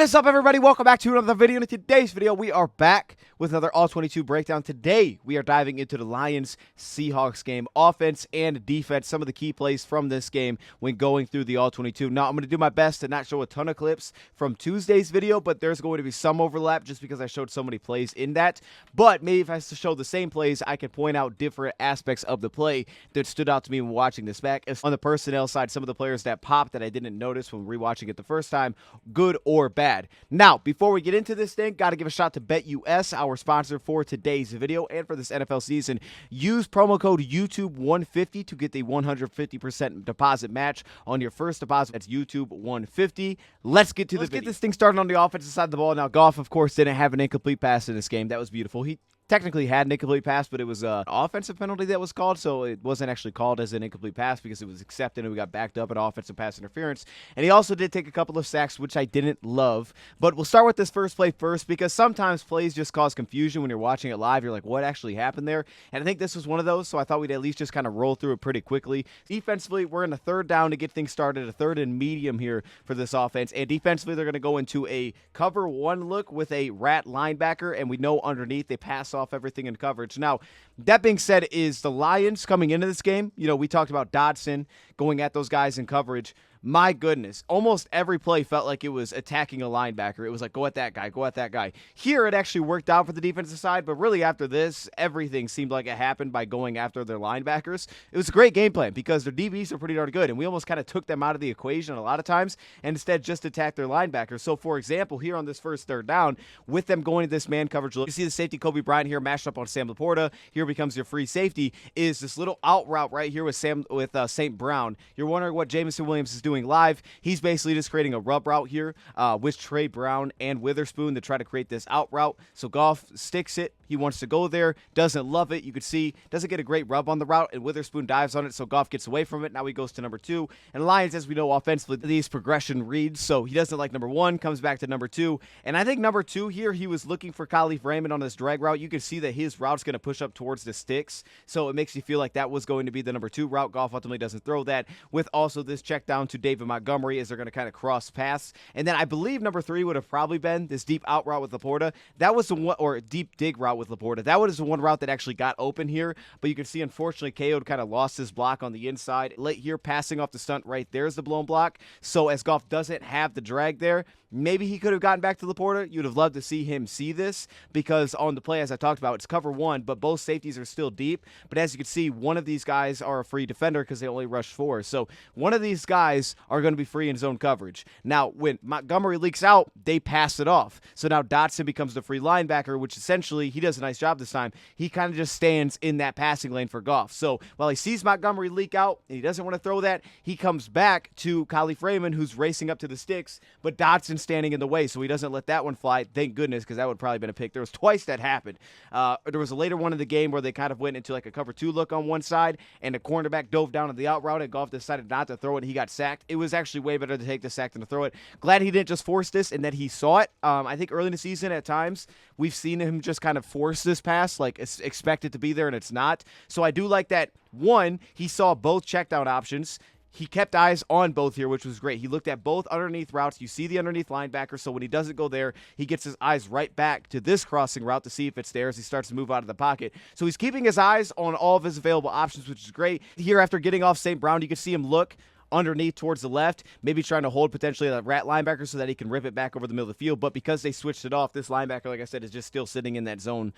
is up, everybody? Welcome back to another video. In today's video, we are back with another All-22 breakdown. Today, we are diving into the Lions-Seahawks game, offense and defense, some of the key plays from this game when going through the All-22. Now, I'm going to do my best to not show a ton of clips from Tuesday's video, but there's going to be some overlap just because I showed so many plays in that. But maybe if I show the same plays, I can point out different aspects of the play that stood out to me when watching this back. On the personnel side, some of the players that popped that I didn't notice when rewatching it the first time, good or bad. Now, before we get into this thing, got to give a shout to BetUS, our sponsor for today's video and for this NFL season. Use promo code YouTube150 to get the 150% deposit match on your first deposit. That's YouTube150. Let's get to get this thing started on the offensive side of the ball. Now, Goff, of course, didn't have an incomplete pass in this game. That was beautiful. He technically had an incomplete pass, but it was an offensive penalty that was called, so it wasn't actually called as an incomplete pass because it was accepted and we got backed up at offensive pass interference. And he also did take a couple of sacks, which I didn't love. But we'll start with this first play first because sometimes plays just cause confusion when you're watching it live. You're like, what actually happened there? And I think this was one of those, so I thought we'd at least just kind of roll through it pretty quickly. Defensively, we're in a third down to get things started, a third and medium here for this offense. And defensively, they're going to go into a cover one look with a rat linebacker, and we know underneath they pass off everything in coverage. Now, that being said, is the Lions coming into this game, you know, we talked about Dodson going at those guys in coverage. My goodness, almost every play felt like it was attacking a linebacker. It was like, go at that guy, go at that guy. Here, it actually worked out for the defensive side, but really after this, everything seemed like it happened by going after their linebackers. It was a great game plan because their DBs are pretty darn good, and we almost kind of took them out of the equation a lot of times and instead just attacked their linebackers. So, for example, here on this first third down, with them going to this man coverage look, you see the safety Kobe Bryant here mashed up on Sam Laporta. Here becomes your free safety, is this little out route right here with St. Brown. You're wondering what Jameson Williams is doing live. He's basically just creating a rub route here with Trey Brown and Witherspoon to try to create this out route. So Goff sticks it. He wants to go there, doesn't love it. You could see, doesn't get a great rub on the route, and Witherspoon dives on it, so Goff gets away from it. Now he goes to number 2. And Lions, as we know, offensively, these progression reads, so he doesn't like number 1, comes back to number 2. And I think number 2 here, he was looking for Khalif Raymond on this drag route. You can see that his route's going to push up towards the sticks, so it makes you feel like that was going to be the number 2 route. Goff ultimately doesn't throw that, with also this check down to David Montgomery as they're going to kind of cross paths. And then I believe number 3 would have probably been this deep out route with Laporta. That was the one, or deep dig route with Laporta. That was the one route that actually got open here, but you can see, unfortunately, KO kind of lost his block on the inside. Late here, passing off the stunt right there's the blown block. So as Goff doesn't have the drag there, maybe he could have gotten back to Laporta. You'd have loved to see him see this because on the play, as I talked about, it's cover 1, but both safeties are still deep. But as you can see, one of these guys are a free defender because they only rush 4. So one of these guys are going to be free in zone coverage. Now, when Montgomery leaks out, they pass it off. So now Dotson becomes the free linebacker, which essentially, he does a nice job this time. He kind of just stands in that passing lane for Goff. So while he sees Montgomery leak out and he doesn't want to throw that, he comes back to Khalif Raymond, who's racing up to the sticks, but Dotson's standing in the way, so he doesn't let that one fly. Thank goodness, because that would probably been a pick. There was twice that happened. There was a later one in the game where they kind of went into like a cover 2 look on one side, and the cornerback dove down on the out route, and Goff decided not to throw it, and he got sacked. It was actually way better to take the sack than to throw it. Glad he didn't just force this and that he saw it. I think early in the season at times, we've seen him just kind of force this pass, like expect it to be there, and it's not. So I do like that. One, he saw both check down options. He kept eyes on both here, which was great. He looked at both underneath routes. You see the underneath linebacker, so when he doesn't go there, he gets his eyes right back to this crossing route to see if it's there as he starts to move out of the pocket. So he's keeping his eyes on all of his available options, which is great. Here, after getting off St. Brown, you can see him look underneath towards the left, maybe trying to hold potentially that rat linebacker so that he can rip it back over the middle of the field. But because they switched it off, this linebacker, like I said, is just still sitting in that zone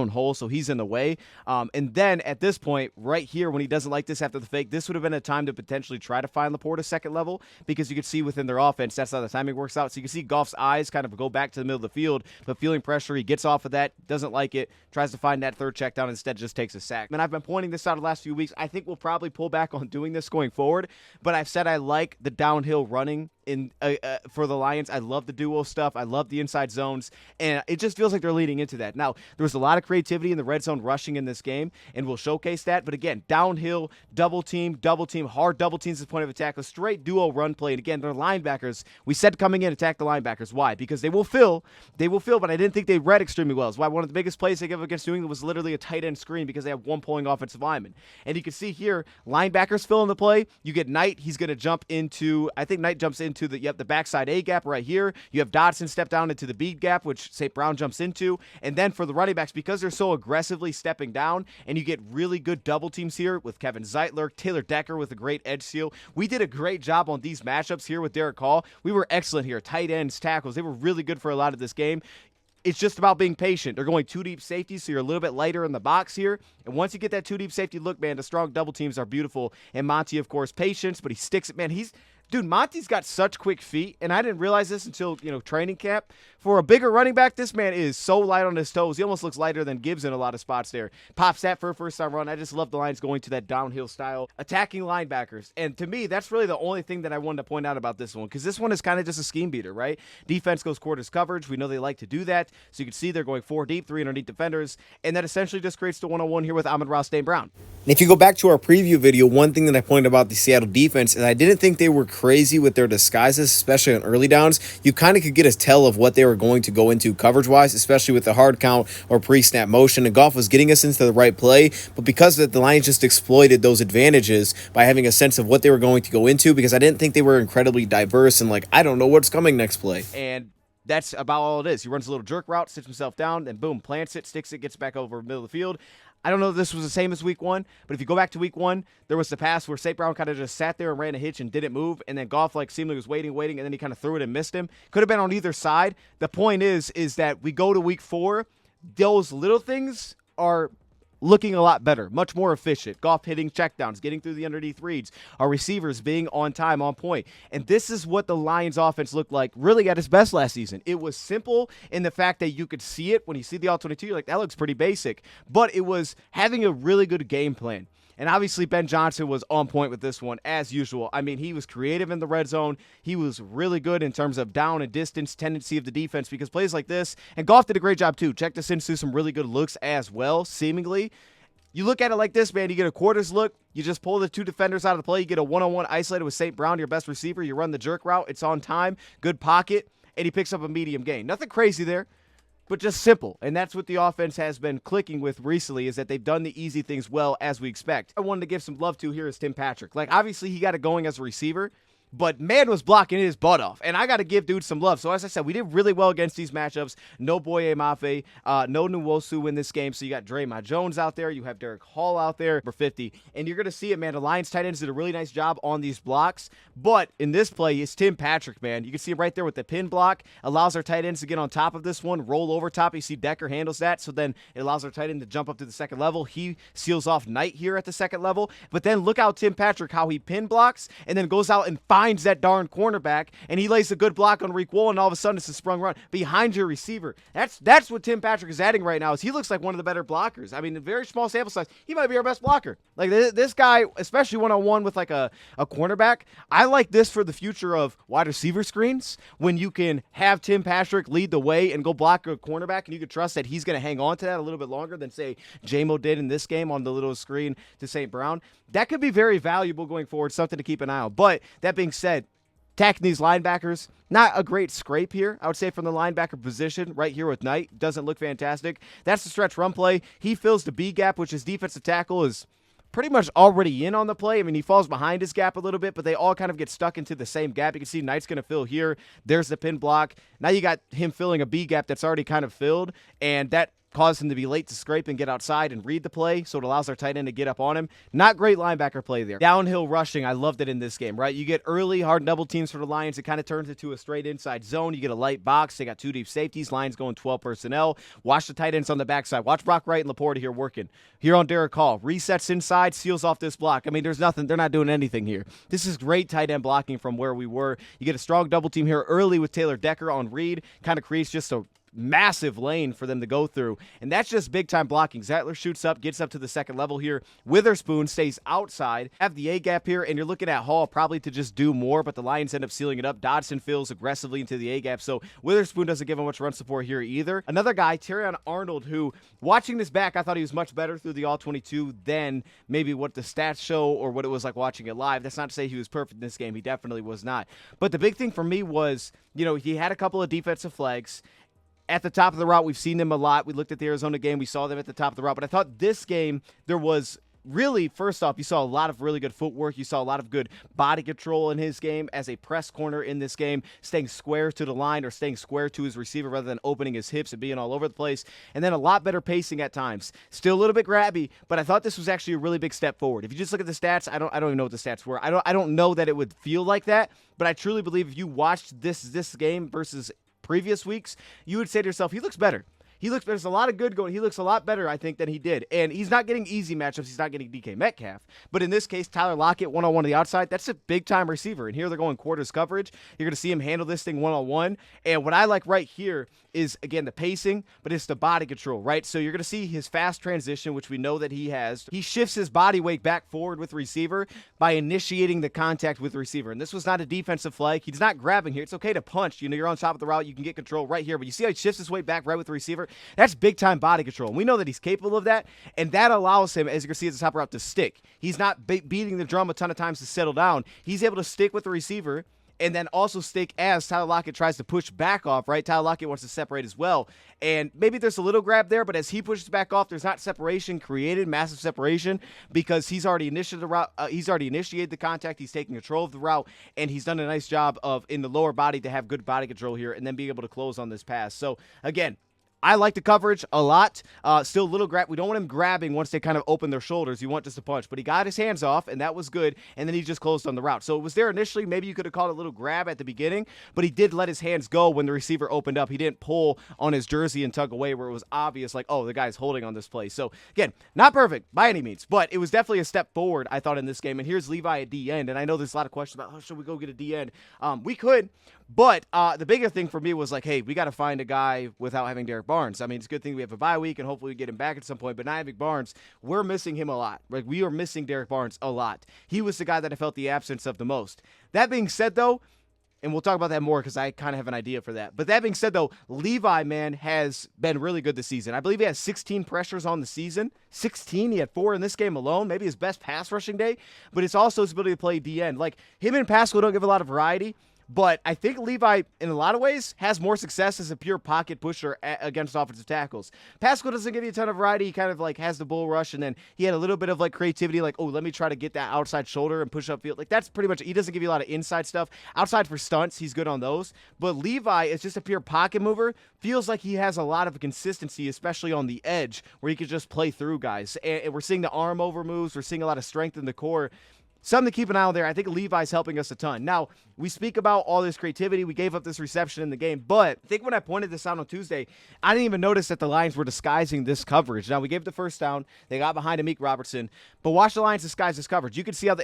hole, so he's in the way. And then at this point, right here, when he doesn't like this after the fake, this would have been a time to potentially try to find Laporta second level, because you can see within their offense, that's how the timing works out. So you can see Goff's eyes kind of go back to the middle of the field, but feeling pressure, he gets off of that, doesn't like it, tries to find that third check down, instead just takes a sack. And I've been pointing this out the last few weeks. I think we'll probably pull back on doing this going forward, but I've said I like the downhill running in for the Lions. I love the duo stuff. I love the inside zones, and it just feels like they're leading into that. Now, there was a lot of creativity in the red zone rushing in this game, and we'll showcase that. But again, downhill, double team, hard double teams at the point of attack, a straight duo run play. And again, they're linebackers. We said coming in, attack the linebackers. Why? Because they will fill, but I didn't think they read extremely well. That's why one of the biggest plays they gave against New England was literally a tight end screen, because they have one pulling offensive lineman. And you can see here, linebackers fill in the play. You get Knight. He's going to jump into, I think Knight jumps into the backside A gap right here. You have Dodson step down into the B gap, which St. Brown jumps into. And then for the running backs, because they're so aggressively stepping down, and you get really good double teams here with Kevin Zeitler, Taylor Decker with a great edge seal. We did a great job on these matchups here with Derek Hall. We were excellent here. Tight ends, tackles, they were really good for a lot of this game. It's just about being patient. They're going 2 deep safeties, so you're a little bit lighter in the box here. And once you get that 2 deep safety look, man, the strong double teams are beautiful. And Monty, of course, patience, but he sticks it, man. Dude, Monty's got such quick feet, and I didn't realize this until, training camp. For a bigger running back, this man is so light on his toes. He almost looks lighter than Gibbs in a lot of spots there. Pops that for a first-time run. I just love the Lions going to that downhill style, attacking linebackers. And to me, that's really the only thing that I wanted to point out about this one, because this one is kind of just a scheme beater, right? Defense goes quarters coverage. We know they like to do that. So you can see they're going 4 deep, 3 underneath defenders, and that essentially just creates the one-on-one here with Amon-Ra St. Brown. And if you go back to our preview video, one thing that I pointed about the Seattle defense is I didn't think they were crazy with their disguises, especially on early downs. You kind of could get a tell of what they were going to go into coverage-wise, especially with the hard count or pre-snap motion. And Goff was getting us into the right play, but because of that, the Lions just exploited those advantages by having a sense of what they were going to go into, because I didn't think they were incredibly diverse and I don't know what's coming next play. And that's about all it is. He runs a little jerk route, sits himself down, then boom, plants it, sticks it, gets back over the middle of the field. I don't know if this was the same as week 1, but if you go back to week 1, there was the pass where St. Brown kind of just sat there and ran a hitch and didn't move, and then Goff seemingly was waiting, and then he kind of threw it and missed him. Could have been on either side. The point is that we go to week 4, those little things are looking a lot better, much more efficient. Goff hitting checkdowns, getting through the underneath reads, our receivers being on time, on point. And this is what the Lions offense looked like really at its best last season. It was simple in the fact that you could see it when you see the All-22, you're like, that looks pretty basic. But it was having a really good game plan. And obviously, Ben Johnson was on point with this one, as usual. I mean, he was creative in the red zone. He was really good in terms of down and distance tendency of the defense, because plays like this, and Goff did a great job too. Checked us into some really good looks as well, seemingly. You look at it like this, man. You get a quarters look. You just pull the 2 defenders out of the play. You get a one-on-one isolated with St. Brown, your best receiver. You run the jerk route. It's on time. Good pocket. And he picks up a medium gain. Nothing crazy there, but just simple. And that's what the offense has been clicking with recently, is that they've done the easy things well, as we expect. I wanted to give some love to here is Tim Patrick. Obviously, he got it going as a receiver, but man was blocking his butt off. And I got to give dude some love. So as I said, we did really well against these matchups. No Boye Mafe, no Nwosu in this game. So you got Draymond Jones out there. You have Derek Hall out there for 50. And you're going to see it, man. The Lions tight ends did a really nice job on these blocks. But in this play, it's Tim Patrick, man. You can see him right there with the pin block. Allows our tight ends to get on top of this one, roll over top. You see Decker handles that. So then it allows our tight end to jump up to the second level. He seals off Knight here at the second level. But then look how Tim Patrick, how he pin blocks and then goes out and finds that darn cornerback, and he lays a good block on Reek Wool, and all of a sudden it's a sprung run behind your receiver. That's what Tim Patrick is adding right now, is he looks like one of the better blockers. I mean, a very small sample size. He might be our best blocker. This guy, especially one-on-one with a cornerback, I like this for the future of wide receiver screens, when you can have Tim Patrick lead the way and go block a cornerback, and you can trust that he's going to hang on to that a little bit longer than, say, J-Mo did in this game on the little screen to St. Brown. That could be very valuable going forward, something to keep an eye on. But that being said, attacking these linebackers, not a great scrape here, I would say, from the linebacker position right here with Knight. Doesn't look fantastic. That's the stretch run play. He fills the B gap, which his defensive tackle is pretty much already in on the play. I mean, he falls behind his gap a little bit, but they all kind of get stuck into the same gap. You can see Knight's going to fill here. There's the pin block. Now you got him filling a B gap that's already kind of filled, and that caused him to be late to scrape and get outside and read the play, so it allows our tight end to get up on him. Not great linebacker play there. Downhill rushing, I loved it in this game, right? You get early hard double teams for the Lions. It kind of turns into a straight inside zone. You get a light box. They got 2 deep safeties. Lions going 12 personnel. Watch the tight ends on the backside. Watch Brock Wright and Laporta here working. Here on Derek Hall. Resets inside, seals off this block. I mean, there's nothing. They're not doing anything here. This is great tight end blocking from where we were. You get a strong double team here early with Taylor Decker on read. Kind of creates just a massive lane for them to go through, and that's just big time blocking. Zeitler shoots up, gets up to the second level here. Witherspoon stays outside, have the A gap here, and you're looking at Hall probably to just do more, but the Lions end up sealing it up. Dodson fills aggressively into the A gap, so Witherspoon doesn't give him much run support here either. Another guy, Terrion Arnold, who, watching this back, I thought he was much better through the All-22 than maybe what the stats show or what it was like watching it live. That's not to say he was perfect in this game. He definitely was not. But the big thing for me was, he had a couple of defensive flags. At the top of the route, we've seen them a lot. We looked at the Arizona game. We saw them at the top of the route. But I thought this game, there was really, first off, you saw a lot of really good footwork. You saw a lot of good body control in his game as a press corner in this game, staying square to the line or staying square to his receiver rather than opening his hips and being all over the place. And then a lot better pacing at times. Still a little bit grabby, but I thought this was actually a really big step forward. If you just look at the stats, I don't even know what the stats were. I don't know that it would feel like that, but I truly believe if you watched this game versus previous weeks, you would say to yourself, he looks better. There's a lot of good going. He looks a lot better, I think, than he did. And he's not getting easy matchups. He's not getting DK Metcalf. But in this case, Tyler Lockett, one-on-one to the outside, that's a big-time receiver. And here they're going quarters coverage. You're going to see him handle this thing one-on-one. And what I like right here is, again, the pacing, but it's the body control, right? So you're going to see his fast transition, which we know that he has. He shifts his body weight back forward with the receiver by initiating the contact with the receiver. And this was not a defensive flag. He's not grabbing here. It's okay to punch. You're on top of the route. You can get control right here. But you see how he shifts his weight back right with the receiver? That's big-time body control. And we know that he's capable of that, and that allows him, as you can see at the top route, to stick. He's not beating the drum a ton of times to settle down. He's able to stick with the receiver and then also stick as Tyler Lockett tries to push back off, right? Tyler Lockett wants to separate as well. And maybe there's a little grab there, but as he pushes back off, there's not separation created, massive separation, because he's already initiated the route. He's already initiated the contact. He's taking control of the route, and he's done a nice job of, in the lower body, to have good body control here and then being able to close on this pass. So, again, I like the coverage a lot. Still a little grab. We don't want him grabbing once they kind of open their shoulders. You want just a punch. But he got his hands off, and that was good. And then he just closed on the route. So it was there initially. Maybe you could have called it a little grab at the beginning. But he did let his hands go when the receiver opened up. He didn't pull on his jersey and tug away where it was obvious, like, oh, the guy's holding on this play. So, again, not perfect by any means. But it was definitely a step forward, I thought, in this game. And here's Levi at D-end. And I know there's a lot of questions about, oh, should we go get a D-end? We could. But the bigger thing for me was like, hey, we got to find a guy without having Derek Barnes. I mean, it's a good thing we have a bye week, and hopefully we get him back at some point. But not having Barnes, we're missing him a lot. Like, we are missing Derek Barnes a lot. He was the guy that I felt the absence of the most. That being said, though, and we'll talk about that more because I kind of have an idea for that. But that being said, though, Levi, man, has been really good this season. I believe he has 16 pressures on the season. 16. He had 4 in this game alone. Maybe his best pass rushing day. But it's also his ability to play D-end. Like, him and Pascal don't give a lot of variety. But I think Levi, in a lot of ways, has more success as a pure pocket pusher against offensive tackles. Pascal doesn't give you a ton of variety. He kind of like has the bull rush, and then he had a little bit of like creativity, like, oh, let me try to get that outside shoulder and push upfield. Like, that's pretty much it. He doesn't give you a lot of inside stuff. Outside for stunts, he's good on those. But Levi is just a pure pocket mover. Feels like he has a lot of consistency, especially on the edge, where he could just play through guys. And we're seeing the arm over moves. We're seeing a lot of strength in the core. Something to keep an eye on there. I think Levi's helping us a ton. Now, we speak about all this creativity. We gave up this reception in the game. But I think when I pointed this out on Tuesday, I didn't even notice that the Lions were disguising this coverage. Now, we gave the first down. They got behind Amik Robertson. But watch the Lions disguise this coverage. You can see how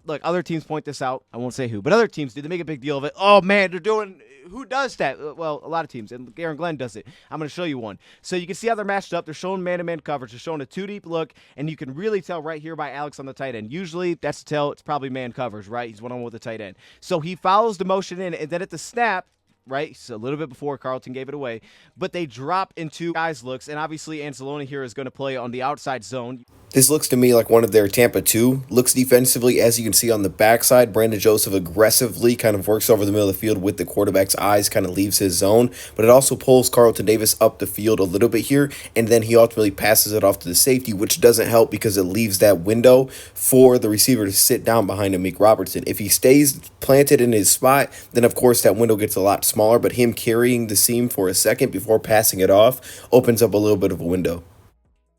look, other teams point this out. I won't say who, but other teams do. They make a big deal of it. Oh, man, they're doing – who does that? Well, a lot of teams. And Aaron Glenn does it. I'm going to show you one. So you can see how they're matched up. They're showing man-to-man coverage. They're showing a two-deep look. And you can really tell right here by Alex on the tight end. Usually, that's to tell it's probably man coverage, right? He's one-on-one with the tight end. So he follows the motion in, and then at the snap, right, so a little bit before Carlton gave it away, but they drop into guys' looks, and obviously Anzalone here is going to play on the outside zone. This looks to me like one of their Tampa 2 looks defensively. As you can see on the backside, Brandon Joseph aggressively kind of works over the middle of the field with the quarterback's eyes, kind of leaves his zone, but it also pulls Carlton Davis up the field a little bit here, and then he ultimately passes it off to the safety, which doesn't help because it leaves that window for the receiver to sit down behind Amik Robertson. If he stays planted in his spot, then of course that window gets a lot smaller, but him carrying the seam for a second before passing it off opens up a little bit of a window.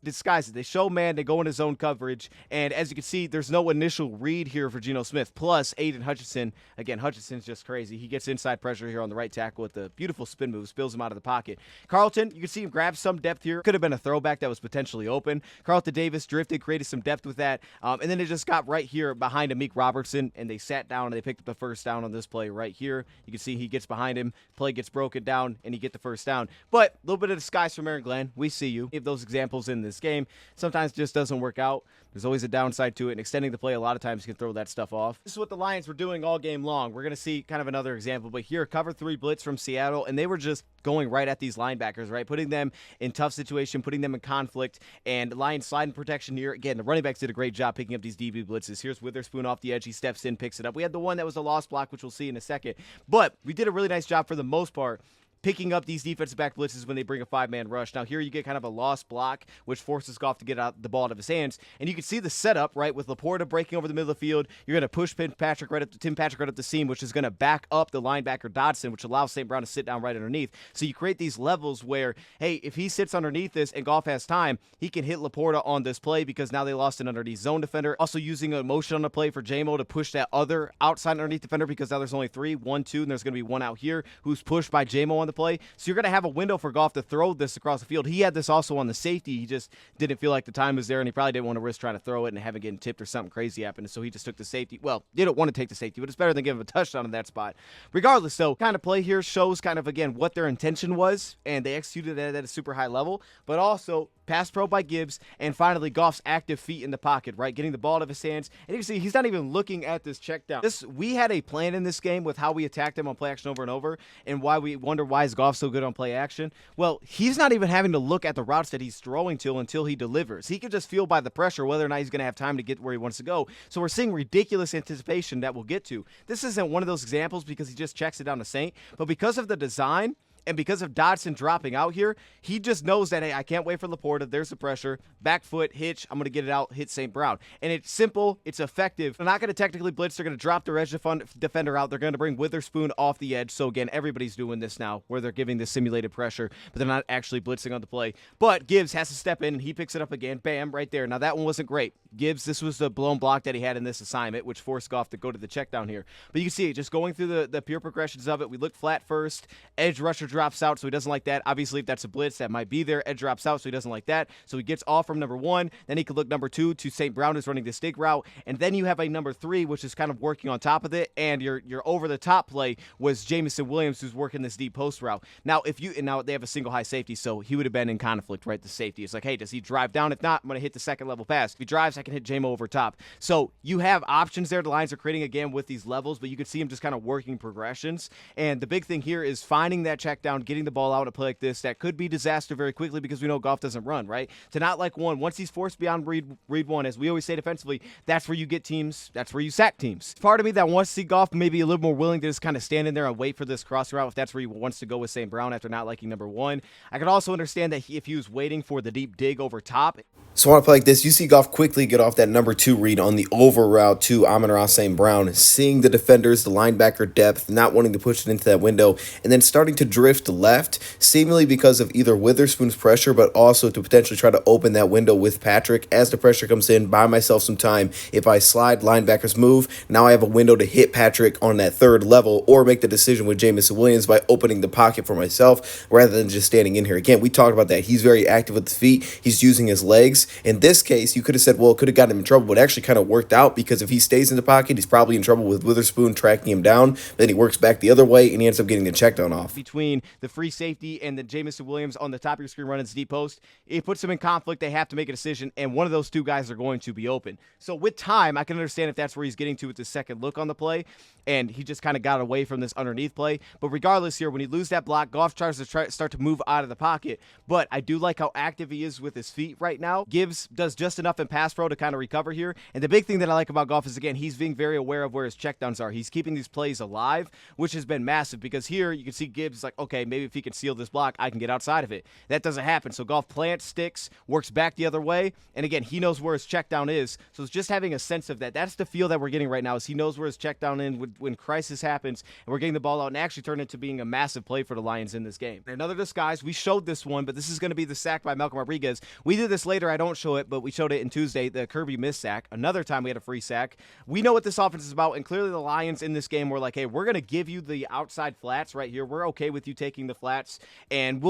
Disguise it. They show man, they go into zone coverage, and as you can see, there's no initial read here for Geno Smith. Plus, Aiden Hutchinson, again, Hutchinson's just crazy. He gets inside pressure here on the right tackle with the beautiful spin move, spills him out of the pocket. Carlton, you can see him grab some depth here. Could have been a throwback that was potentially open. Carlton Davis drifted, created some depth with that, and then it just got right here behind Amik Robertson, and they sat down and they picked up the first down on this play right here. You can see he gets behind him, play gets broken down, and he get the first down. But a little bit of disguise from Aaron Glenn. We see you. We have those examples in this game. Sometimes it just doesn't work out. There's always a downside to it, and extending the play a lot of times can throw that stuff off. This is what the Lions were doing all game long. We're going to see kind of another example, but here, cover 3 blitz from Seattle, and they were just going right at these linebackers, right? Putting them in tough situation, putting them in conflict, and Lions sliding protection here. Again, the running backs did a great job picking up these DB blitzes. Here's Witherspoon off the edge. He steps in, picks it up. We had the one that was a lost block, which we'll see in a second, but we did a really nice job for the most part picking up these defensive back blitzes when they bring a 5-man rush. Now here you get kind of a lost block, which forces Goff to get out the ball out of his hands. And you can see the setup, right, with Laporta breaking over the middle of the field. You're going to push Tim Patrick right up the seam, which is going to back up the linebacker Dodson, which allows St. Brown to sit down right underneath. So you create these levels where, hey, if he sits underneath this and Goff has time, he can hit Laporta on this play because now they lost an underneath zone defender. Also using a motion on the play for J-Mo to push that other outside underneath defender because now there's only 3, 1, 2, and there's going to be one out here who's pushed by J-Mo on the play. So you're going to have a window for Goff to throw this across the field. He had this also on the safety. He just didn't feel like the time was there, and he probably didn't want to risk trying to throw it and have it getting tipped or something crazy happen. So he just took the safety. Well, didn't want to take the safety, but it's better than giving him a touchdown in that spot. Regardless, though, kind of play here shows kind of, again, what their intention was, and they executed it at a super high level, but also pass pro by Gibbs, and finally Goff's active feet in the pocket, right? Getting the ball out of his hands. And you can see he's not even looking at this check down. We had a plan in this game with how we attacked him on play action over and over, and why we wonder why is Goff so good on play action. Well, he's not even having to look at the routes that he's throwing to until he delivers. He can just feel by the pressure whether or not he's going to have time to get where he wants to go. So we're seeing ridiculous anticipation that we'll get to. This isn't one of those examples because he just checks it down to Saint, but because of the design, and because of Dodson dropping out here, he just knows that, hey, I can't wait for Laporta. There's the pressure. Back foot, hitch. I'm going to get it out, hit St. Brown. And it's simple. It's effective. They're not going to technically blitz. They're going to drop their edge defender out. They're going to bring Witherspoon off the edge. So, again, everybody's doing this now where they're giving this simulated pressure, but they're not actually blitzing on the play. But Gibbs has to step in, and he picks it up again. Bam, right there. Now, that one wasn't great. Gibbs, this was the blown block that he had in this assignment, which forced Goff to go to the check down here. But you can see it just going through the pure progressions of it. We look flat first. Edge rusher drops out, so he doesn't like that. Obviously, if that's a blitz, that might be there. Edge drops out, so he doesn't like that. So he gets off from number 1. Then he could look number 2 to St. Brown, who's running the stick route. And then you have a number 3, which is kind of working on top of it. And your over-the-top play was Jamison Williams, who's working this deep post route. Now, now they have a single high safety, so he would have been in conflict, right? The safety. It's like, hey, does he drive down? If not, I'm going to hit the second level pass. If he drives, I can hit J-Mo over top. So you have options there. The Lions are creating, again, with these levels, but you can see him just kind of working progressions. And the big thing here is finding that check down, getting the ball out in a play like this that could be disaster very quickly because we know Goff doesn't run, right? To not like one, once he's forced beyond read one, as we always say defensively, that's where you get teams, that's where you sack teams. Part of me that wants to see Goff maybe a little more willing to just kind of stand in there and wait for this cross route if that's where he wants to go with St. Brown after not liking number 1. I could also understand that if he was waiting for the deep dig over top. So on a play like this, you see Goff quickly get off that number 2 read on the over route to Amon-Ra St. Brown, seeing the defenders, the linebacker depth, not wanting to push it into that window, and then starting to drift left, seemingly because of either Witherspoon's pressure, but also to potentially try to open that window with Patrick. As the pressure comes in, buy myself some time. If I slide, linebackers move, now I have a window to hit Patrick on that 3rd level or make the decision with Jamison Williams by opening the pocket for myself rather than just standing in here. Again, we talked about that. He's very active with the feet. He's using his legs. In this case, you could have said, well, it could have gotten him in trouble, but it actually kind of worked out because if he stays in the pocket, he's probably in trouble with Witherspoon tracking him down. Then he works back the other way, and he ends up getting the check down off. Between the free safety and the Jamison Williams on the top of your screen running this deep post, it puts them in conflict. They have to make a decision, and one of those 2 guys are going to be open. So with time, I can understand if that's where he's getting to with the second look on the play, and he just kind of got away from this underneath play. But regardless here, when he loses that block, Goff tries to start to move out of the pocket. But I do like how active he is with his feet right now. Gibbs does just enough in pass pro to kind of recover here. And the big thing that I like about Goff is, again, he's being very aware of where his checkdowns are. He's keeping these plays alive, which has been massive because here you can see Gibbs is like, okay, maybe if he can seal this block, I can get outside of it. That doesn't happen. So Goff plants, sticks, works back the other way. And again, he knows where his checkdown is. So it's just having a sense of that. That's the feel that we're getting right now is he knows where his checkdown is when crisis happens and we're getting the ball out and actually turn it into being a massive play for the Lions in this game. Another disguise, we showed this one, but this is going to be the sack by Malcolm Rodriguez. We did this later. I don't show it, but we showed it in Tuesday, the Kirby missed sack. Another time we had a free sack. We know what this offense is about, and clearly the Lions in this game were like, hey, we're going to give you the outside flats right here. We're okay with you taking the flats, and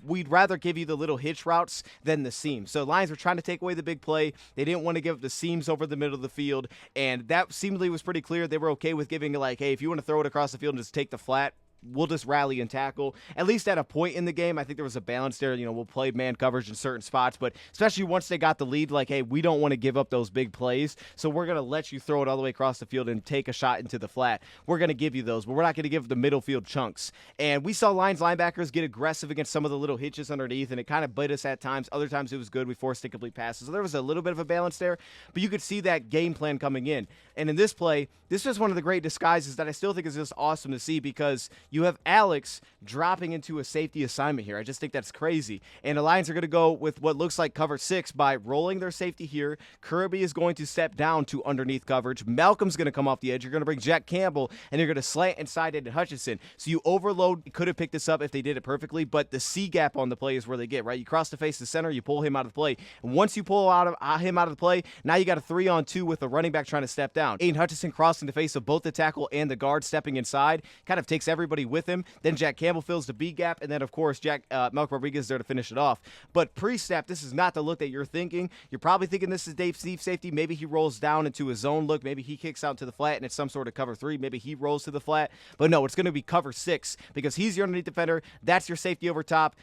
we'd rather give you the little hitch routes than the seams. So the Lions were trying to take away the big play. They didn't want to give the seams over the middle of the field, and that seemingly was pretty clear. They were okay with giving, like, hey, if you want to throw it across the field and just take the flat, we'll just rally and tackle. At least at a point in the game, I think there was a balance there. We'll play man coverage in certain spots, but especially once they got the lead, like, hey, we don't want to give up those big plays, so we're going to let you throw it all the way across the field and take a shot into the flat. We're going to give you those, but we're not going to give the middle field chunks. And we saw Lions linebackers get aggressive against some of the little hitches underneath, and it kind of bit us at times. Other times it was good. We forced incomplete passes. So there was a little bit of a balance there, but you could see that game plan coming in. And in this play, this was one of the great disguises that I still think is just awesome to see because you have Alex dropping into a safety assignment here. I just think that's crazy. And the Lions are going to go with what looks like cover 6 by rolling their safety here. Kirby is going to step down to underneath coverage. Malcolm's going to come off the edge. You're going to bring Jack Campbell, and you're going to slant inside into Hutchinson. So you overload. You could have picked this up if they did it perfectly, but the C gap on the play is where they get, right? You cross the face of the center, you pull him out of the play. And once you pull him out of the play, now you got a 3-on-2 with the running back trying to step down. Aiden Hutchinson crossing the face of both the tackle and the guard stepping inside, kind of takes everybody with him. Then Jack Campbell fills the B gap, and then of course Malcolm Rodriguez there to finish it off. But pre-snap, this is not the look that you're thinking. You're probably thinking this is Dave Steve safety. Maybe he rolls down into a zone look. Maybe he kicks out to the flat and it's some sort of cover 3. Maybe he rolls to the flat. But no, it's going to be cover 6 because he's your underneath defender. That's your safety over top.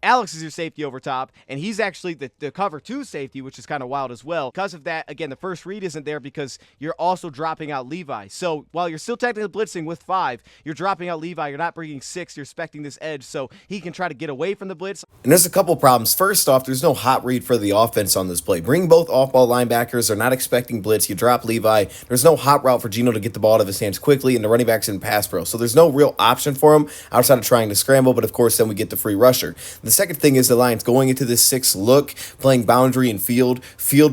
Alex is your safety over top, and he's actually the cover 2 safety, which is kind of wild as well. Because of that, again, the first read isn't there because you're also dropping out Levi. So while you're still technically blitzing with 5, you're dropping out Levi. You're not bringing 6. You're expecting this edge so he can try to get away from the blitz. And there's a couple problems. First off, there's no hot read for the offense on this play. Bring both off-ball linebackers. They're not expecting blitz. You drop Levi. There's no hot route for Geno to get the ball out of his hands quickly, and the running back's in pass pro. So there's no real option for him outside of trying to scramble, but of course then we get the free rusher. The second thing is the Lions going into this 6 look, playing boundary and field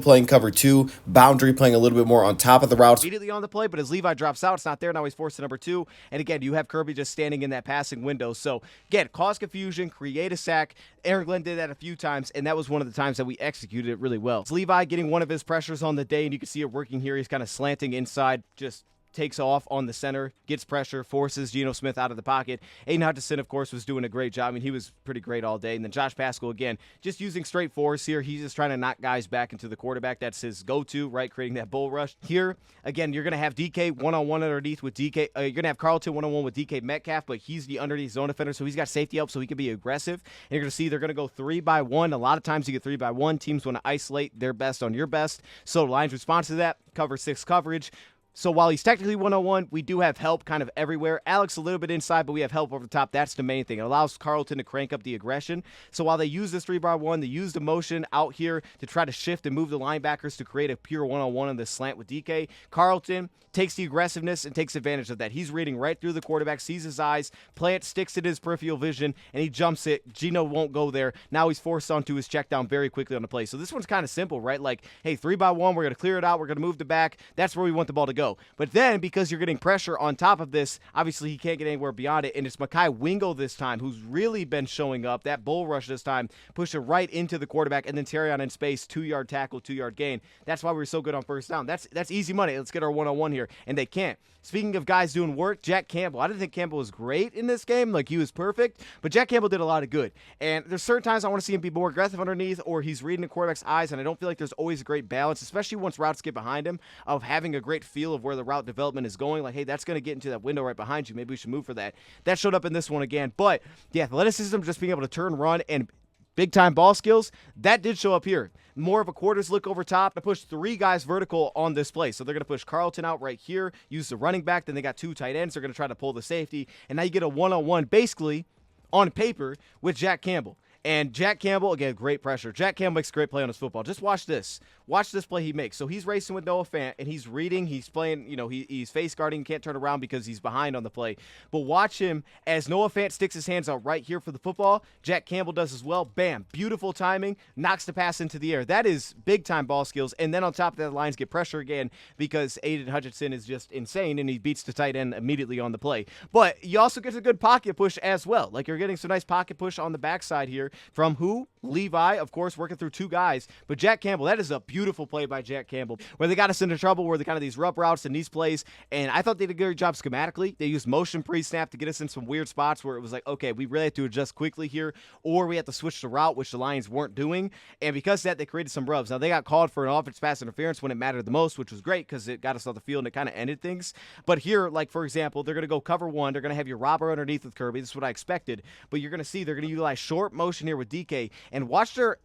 playing cover 2, boundary playing a little bit more on top of the routes. Immediately on the play, but as Levi drops out, it's not there. Now he's forced to number 2. And again, you have Kirby just standing in that passing window. So again, cause confusion, create a sack. Aaron Glenn did that a few times, and that was one of the times that we executed it really well. It's Levi getting one of his pressures on the day, and you can see it working here. He's kind of slanting inside, just takes off on the center, gets pressure, forces Geno Smith out of the pocket. Aiden Hutchinson, of course, was doing a great job. I mean, he was pretty great all day. And then Josh Paschal, again, just using straight force here. He's just trying to knock guys back into the quarterback. That's his go-to, right, creating that bull rush. Here, again, you're going to have DK one-on-one underneath with DK. You're going to have Carlton one-on-one with DK Metcalf, but he's the underneath zone defender, so he's got safety help so he can be aggressive. And you're going to see they're going to go 3-by-1. A lot of times you get 3-by-1. Teams want to isolate their best on your best. So the Lions' response to that, cover 6 coverage. So while he's technically one-on-one, we do have help kind of everywhere. Alex a little bit inside, but we have help over the top. That's the main thing. It allows Carlton to crank up the aggression. So while they use this 3-by-1, they use the motion out here to try to shift and move the linebackers to create a pure one-on-one on this slant with DK. Carlton takes the aggressiveness and takes advantage of that. He's reading right through the quarterback, sees his eyes, Plant sticks in his peripheral vision, and he jumps it. Geno won't go there. Now he's forced onto his check down very quickly on the play. So this one's kind of simple, right? Like, hey, 3-by-1, we're going to clear it out. We're going to move the back. That's where we want the ball to go. But then, because you're getting pressure on top of this, obviously he can't get anywhere beyond it, and it's Mekhi Wingo this time who's really been showing up. That bull rush this time, pushing right into the quarterback, and then Terrion in space, 2-yard tackle, 2-yard gain. That's why we were so good on first down. That's easy money. Let's get our one-on-one here, and they can't. Speaking of guys doing work, Jack Campbell. I didn't think Campbell was great in this game. Like, he was perfect, but Jack Campbell did a lot of good. And there's certain times I want to see him be more aggressive underneath, or he's reading the quarterback's eyes, and I don't feel like there's always a great balance, especially once routes get behind him, of having a great feel of where the route development is going. Like, hey, that's going to get into that window right behind you. Maybe we should move for that. That showed up in this one again. But the athleticism, just being able to turn, run, and big-time ball skills, that did show up here. More of a quarters look over top to push 3 guys vertical on this play. So they're going to push Carlton out right here, use the running back. Then they got 2 tight ends. They're going to try to pull the safety. And now you get a one-on-one, basically, on paper with Jack Campbell. And Jack Campbell, again, great pressure. Jack Campbell makes a great play on his football. Just watch this. Watch this play he makes. So he's racing with Noah Fant, and he's reading. He's playing, he's face guarding. Can't turn around because he's behind on the play. But watch him as Noah Fant sticks his hands out right here for the football. Jack Campbell does as well. Bam. Beautiful timing. Knocks the pass into the air. That is big-time ball skills. And then on top of that, the Lions get pressure again because Aiden Hutchinson is just insane, and he beats the tight end immediately on the play. But you also get a good pocket push as well. Like, you're getting some nice pocket push on the backside here from who? Levi, of course, working through 2 guys. But Jack Campbell, that is a beautiful play by Jack Campbell, where they got us into trouble, where they kind of these rub routes and these plays. And I thought they did a good job schematically. They used motion pre-snap to get us in some weird spots where it was like, okay, we really have to adjust quickly here, or we have to switch the route, which the Lions weren't doing. And because of that, they created some rubs. Now, they got called for an offensive pass interference when it mattered the most, which was great because it got us off the field and it kind of ended things. But here, like, for example, they're going to go cover 1. They're going to have your robber underneath with Kirby. This is what I expected. But you're going to see they're going to utilize short motion here with DK. And watch their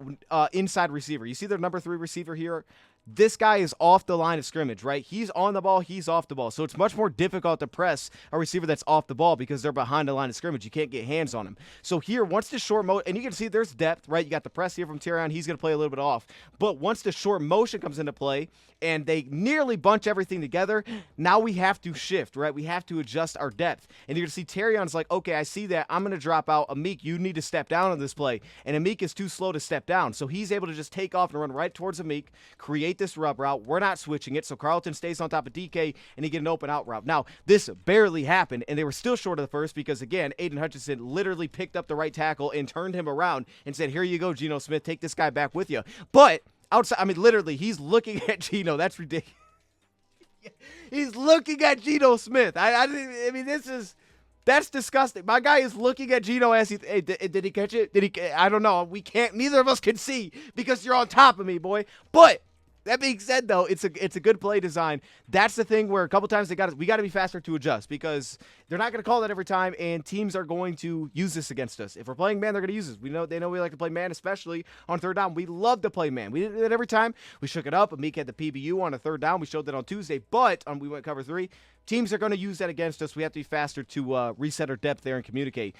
inside receiver. You see their number 3 receiver here? this guy is off the line of scrimmage, right? He's on the ball, he's off the ball. So it's much more difficult to press a receiver that's off the ball because they're behind the line of scrimmage. You can't get hands on him. So here, once the short motion, and you can see there's depth, right? You got the press here from Terrion. He's going to play a little bit off. But once the short motion comes into play and they nearly bunch everything together, now we have to shift, right? We have to adjust our depth. And you're going to see Terrion's like, okay, I see that. I'm going to drop out. Amik, you need to step down on this play. And Amik is too slow to step down. So he's able to just take off and run right towards Amik, create this rub route. We're not switching it. So Carlton stays on top of DK and he get an open out route. Now, this barely happened, and they were still short of the first because, again, Aiden Hutchinson literally picked up the right tackle and turned him around and said, here you go, Geno Smith, take this guy back with you. But outside, I mean, literally, he's looking at Geno. That's ridiculous. He's looking at Geno Smith. I mean, that's disgusting. My guy is looking at Geno as hey, did he catch it? I don't know. We can't, neither of us can see because you're on top of me, boy. But that being said, though, it's a good play design. That's the thing where a couple times we got to be faster to adjust because they're not going to call that every time, and teams are going to use this against us. If we're playing man, they're going to use this. They know we like to play man, especially on third down. We love to play man. We did it every time. We shook it up. Amik had the PBU on a third down. We showed that on Tuesday, but we went cover 3. Teams are going to use that against us. We have to be faster to reset our depth there and communicate.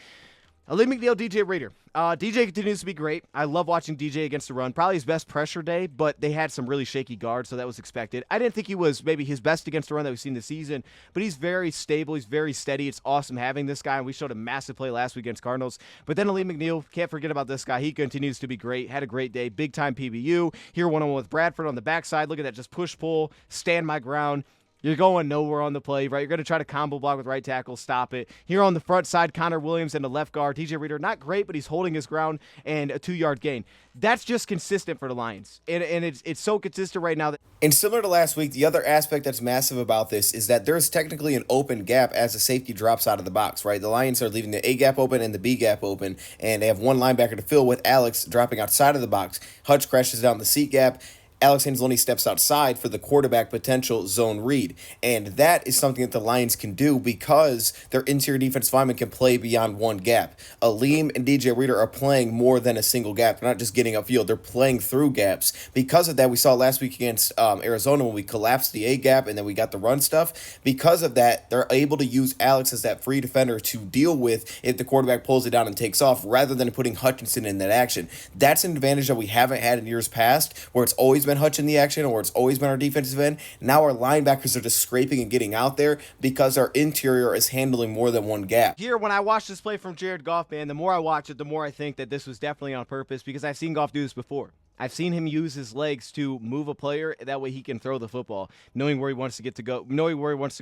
Lee McNeil, DJ Reader. DJ continues to be great. I love watching DJ against the run. Probably his best pressure day, but they had some really shaky guards, so that was expected. I didn't think he was maybe his best against the run that we've seen this season, but he's very stable. He's very steady. It's awesome having this guy, and we showed a massive play last week against Cardinals. But then Lee McNeil, can't forget about this guy. He continues to be great. Had a great day. Big-time PBU. Here one-on-one with Bradford on the backside. Look at that. Just push-pull, stand my ground. You're going nowhere on the play, right? You're going to try to combo block with right tackle, stop it. Here on the front side, Connor Williams and the left guard, TJ Reader, not great, but he's holding his ground and a 2-yard gain. That's just consistent for the Lions, and it's so consistent right now. And similar to last week, the other aspect that's massive about this is that there's technically an open gap as the safety drops out of the box, right? The Lions are leaving the A gap open and the B gap open, and they have one linebacker to fill with Alex dropping outside of the box. Hutch crashes down the C gap. Alex Anzalone steps outside for the quarterback potential zone read. And that is something that the Lions can do because their interior defensive linemen can play beyond one gap. Aleem and DJ Reader are playing more than a single gap. They're not just getting upfield. They're playing through gaps. Because of that, we saw last week against Arizona when we collapsed the A gap and then we got the run stuff. Because of that, they're able to use Alex as that free defender to deal with if the quarterback pulls it down and takes off rather than putting Hutchinson in that action. That's an advantage that we haven't had in years past where it's always been Hutch in the action or it's always been our defensive end. Now our linebackers are just scraping and getting out there because our interior is handling more than one gap. Here, when I watch this play from Jared Goff, man, the more I watch it, the more I think that this was definitely on purpose because I've seen Goff do this before. I've seen him use his legs to move a player. That way he can throw the football, knowing where he wants to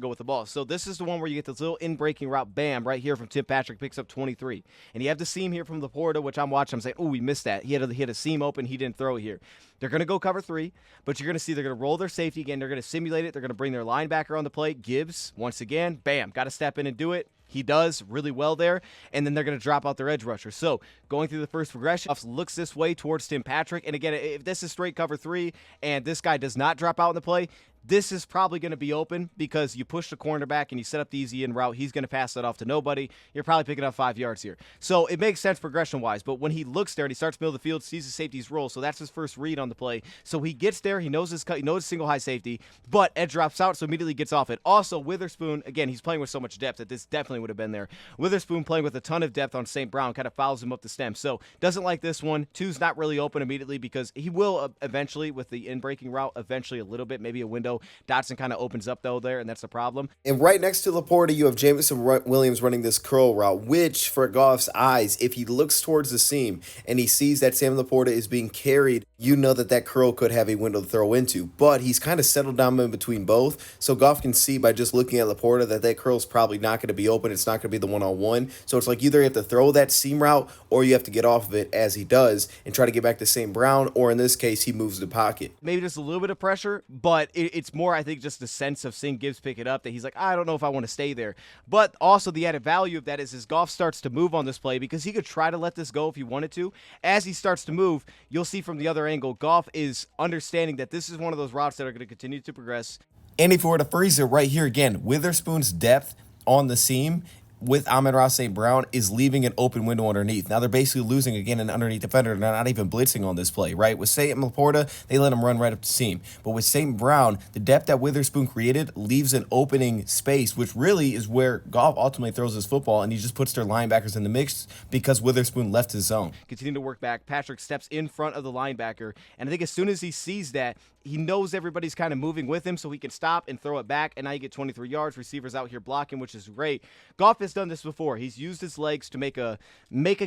go with the ball. So this is the one where you get this little in-breaking route, bam, right here from Tim Patrick, picks up 23. And you have the seam here from Laporta, which I'm watching. I'm saying, oh, we missed that. He had a seam open. He didn't throw it here. They're going to go cover 3, but you're going to see they're going to roll their safety again. They're going to simulate it. They're going to bring their linebacker on the play. Gibbs, once again, bam, got to step in and do it. He does really well there, and then they're going to drop out their edge rusher. So going through the first progression, looks this way towards Tim Patrick. And again, if this is straight cover 3 and this guy does not drop out in the play, this is probably going to be open because you push the cornerback and you set up the easy in route. He's going to pass that off to nobody. You're probably picking up 5 yards here. So it makes sense progression-wise. But when he looks there and he starts middle of the field, sees the safety's roll, so that's his first read on the play. So he gets there. He knows his cut. He knows single high safety. But edge drops out, so immediately gets off it. Also, Witherspoon, again, he's playing with so much depth that this definitely would have been there. Witherspoon playing with a ton of depth on St. Brown kind of fouls him up the stem. So doesn't like this one. 2's not really open immediately because he will eventually, with the in-breaking route, eventually a little bit, maybe a window. Dotson kind of opens up though there, and that's the problem. And right next to Laporta, you have Jameson Williams running this curl route, which for Goff's eyes, if he looks towards the seam and he sees that Sam Laporta is being carried, you know that curl could have a window to throw into. But he's kind of settled down in between both, so Goff can see by just looking at Laporta that curl is probably not going to be open. It's not going to be the one-on-one. So it's like either you have to throw that seam route or you have to get off of it as he does and try to get back to St. Brown, or in this case, he moves the pocket. Maybe just a little bit of pressure, but it's more, I think, just the sense of seeing Gibbs pick it up that he's like, I don't know if I want to stay there. But also the added value of that is as Goff starts to move on this play, because he could try to let this go if he wanted to. As he starts to move, you'll see from the other angle, Goff is understanding that this is one of those routes that are going to continue to progress. And if we were to freeze it right here again, Witherspoon's depth on the seam with Amon-Ra St. Brown is leaving an open window underneath. Now they're basically losing again an underneath defender. They're not even blitzing on this play, right? With St. Laporta, they let him run right up the seam. But with St. Brown, the depth that Witherspoon created leaves an opening space, which really is where Goff ultimately throws his football, and he just puts their linebackers in the mix because Witherspoon left his zone. Continue to work back. Patrick steps in front of the linebacker, and I think as soon as he sees that, he knows everybody's kind of moving with him, so he can stop and throw it back, and now you get 23 yards. Receivers out here blocking, which is great. Goff has done this before. He's used his legs to make a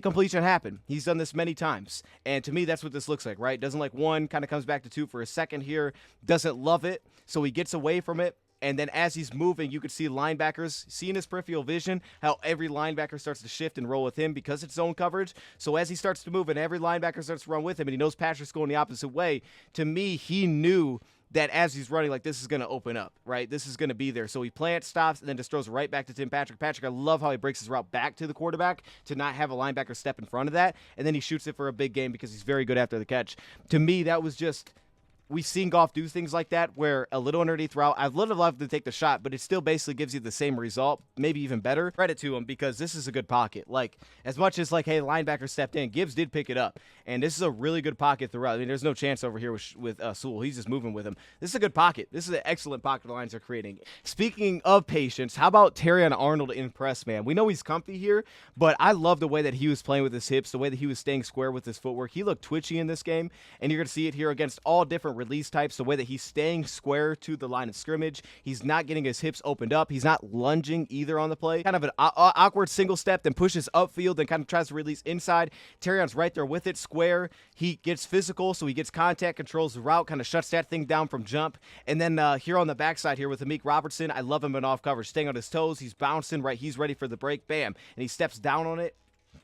completion happen. He's done this many times, and to me, that's what this looks like, right? Doesn't like one, kind of comes back to two for a second here, doesn't love it, so he gets away from it. And then as he's moving, you could see linebackers, seeing his peripheral vision, how every linebacker starts to shift and roll with him because it's zone coverage. So as he starts to move and every linebacker starts to run with him, and he knows Patrick's going the opposite way, to me, he knew that as he's running, like, this is going to open up, right? This is going to be there. So he plants, stops, and then just throws right back to Tim Patrick. Patrick, I love how he breaks his route back to the quarterback to not have a linebacker step in front of that. And then he shoots it for a big game because he's very good after the catch. To me, that was just... We've seen Goff do things like that where a little underneath route, I'd love to take the shot, but it still basically gives you the same result, maybe even better. Credit to him because this is a good pocket. Like, as much as, like, hey, linebacker stepped in, Gibbs did pick it up. And this is a really good pocket throughout. I mean, there's no chance over here with Sewell. He's just moving with him. This is a good pocket. This is an excellent pocket the Lions are creating. Speaking of patience, how about Terrion Arnold in press, man? We know he's comfy here, but I love the way that he was playing with his hips, the way that he was staying square with his footwork. He looked twitchy in this game, and you're going to see it here against all different release types, the way that he's staying square to the line of scrimmage. He's not getting his hips opened up. He's not lunging either on the play. Kind of an awkward single step, then pushes upfield, then kind of tries to release inside. Terrion's right there with it, square. He gets physical, so he gets contact, controls the route, kind of shuts that thing down from jump. And then here on the backside here with Amik Robertson, I love him in off coverage, staying on his toes. He's bouncing, right? He's ready for the break. Bam. And he steps down on it.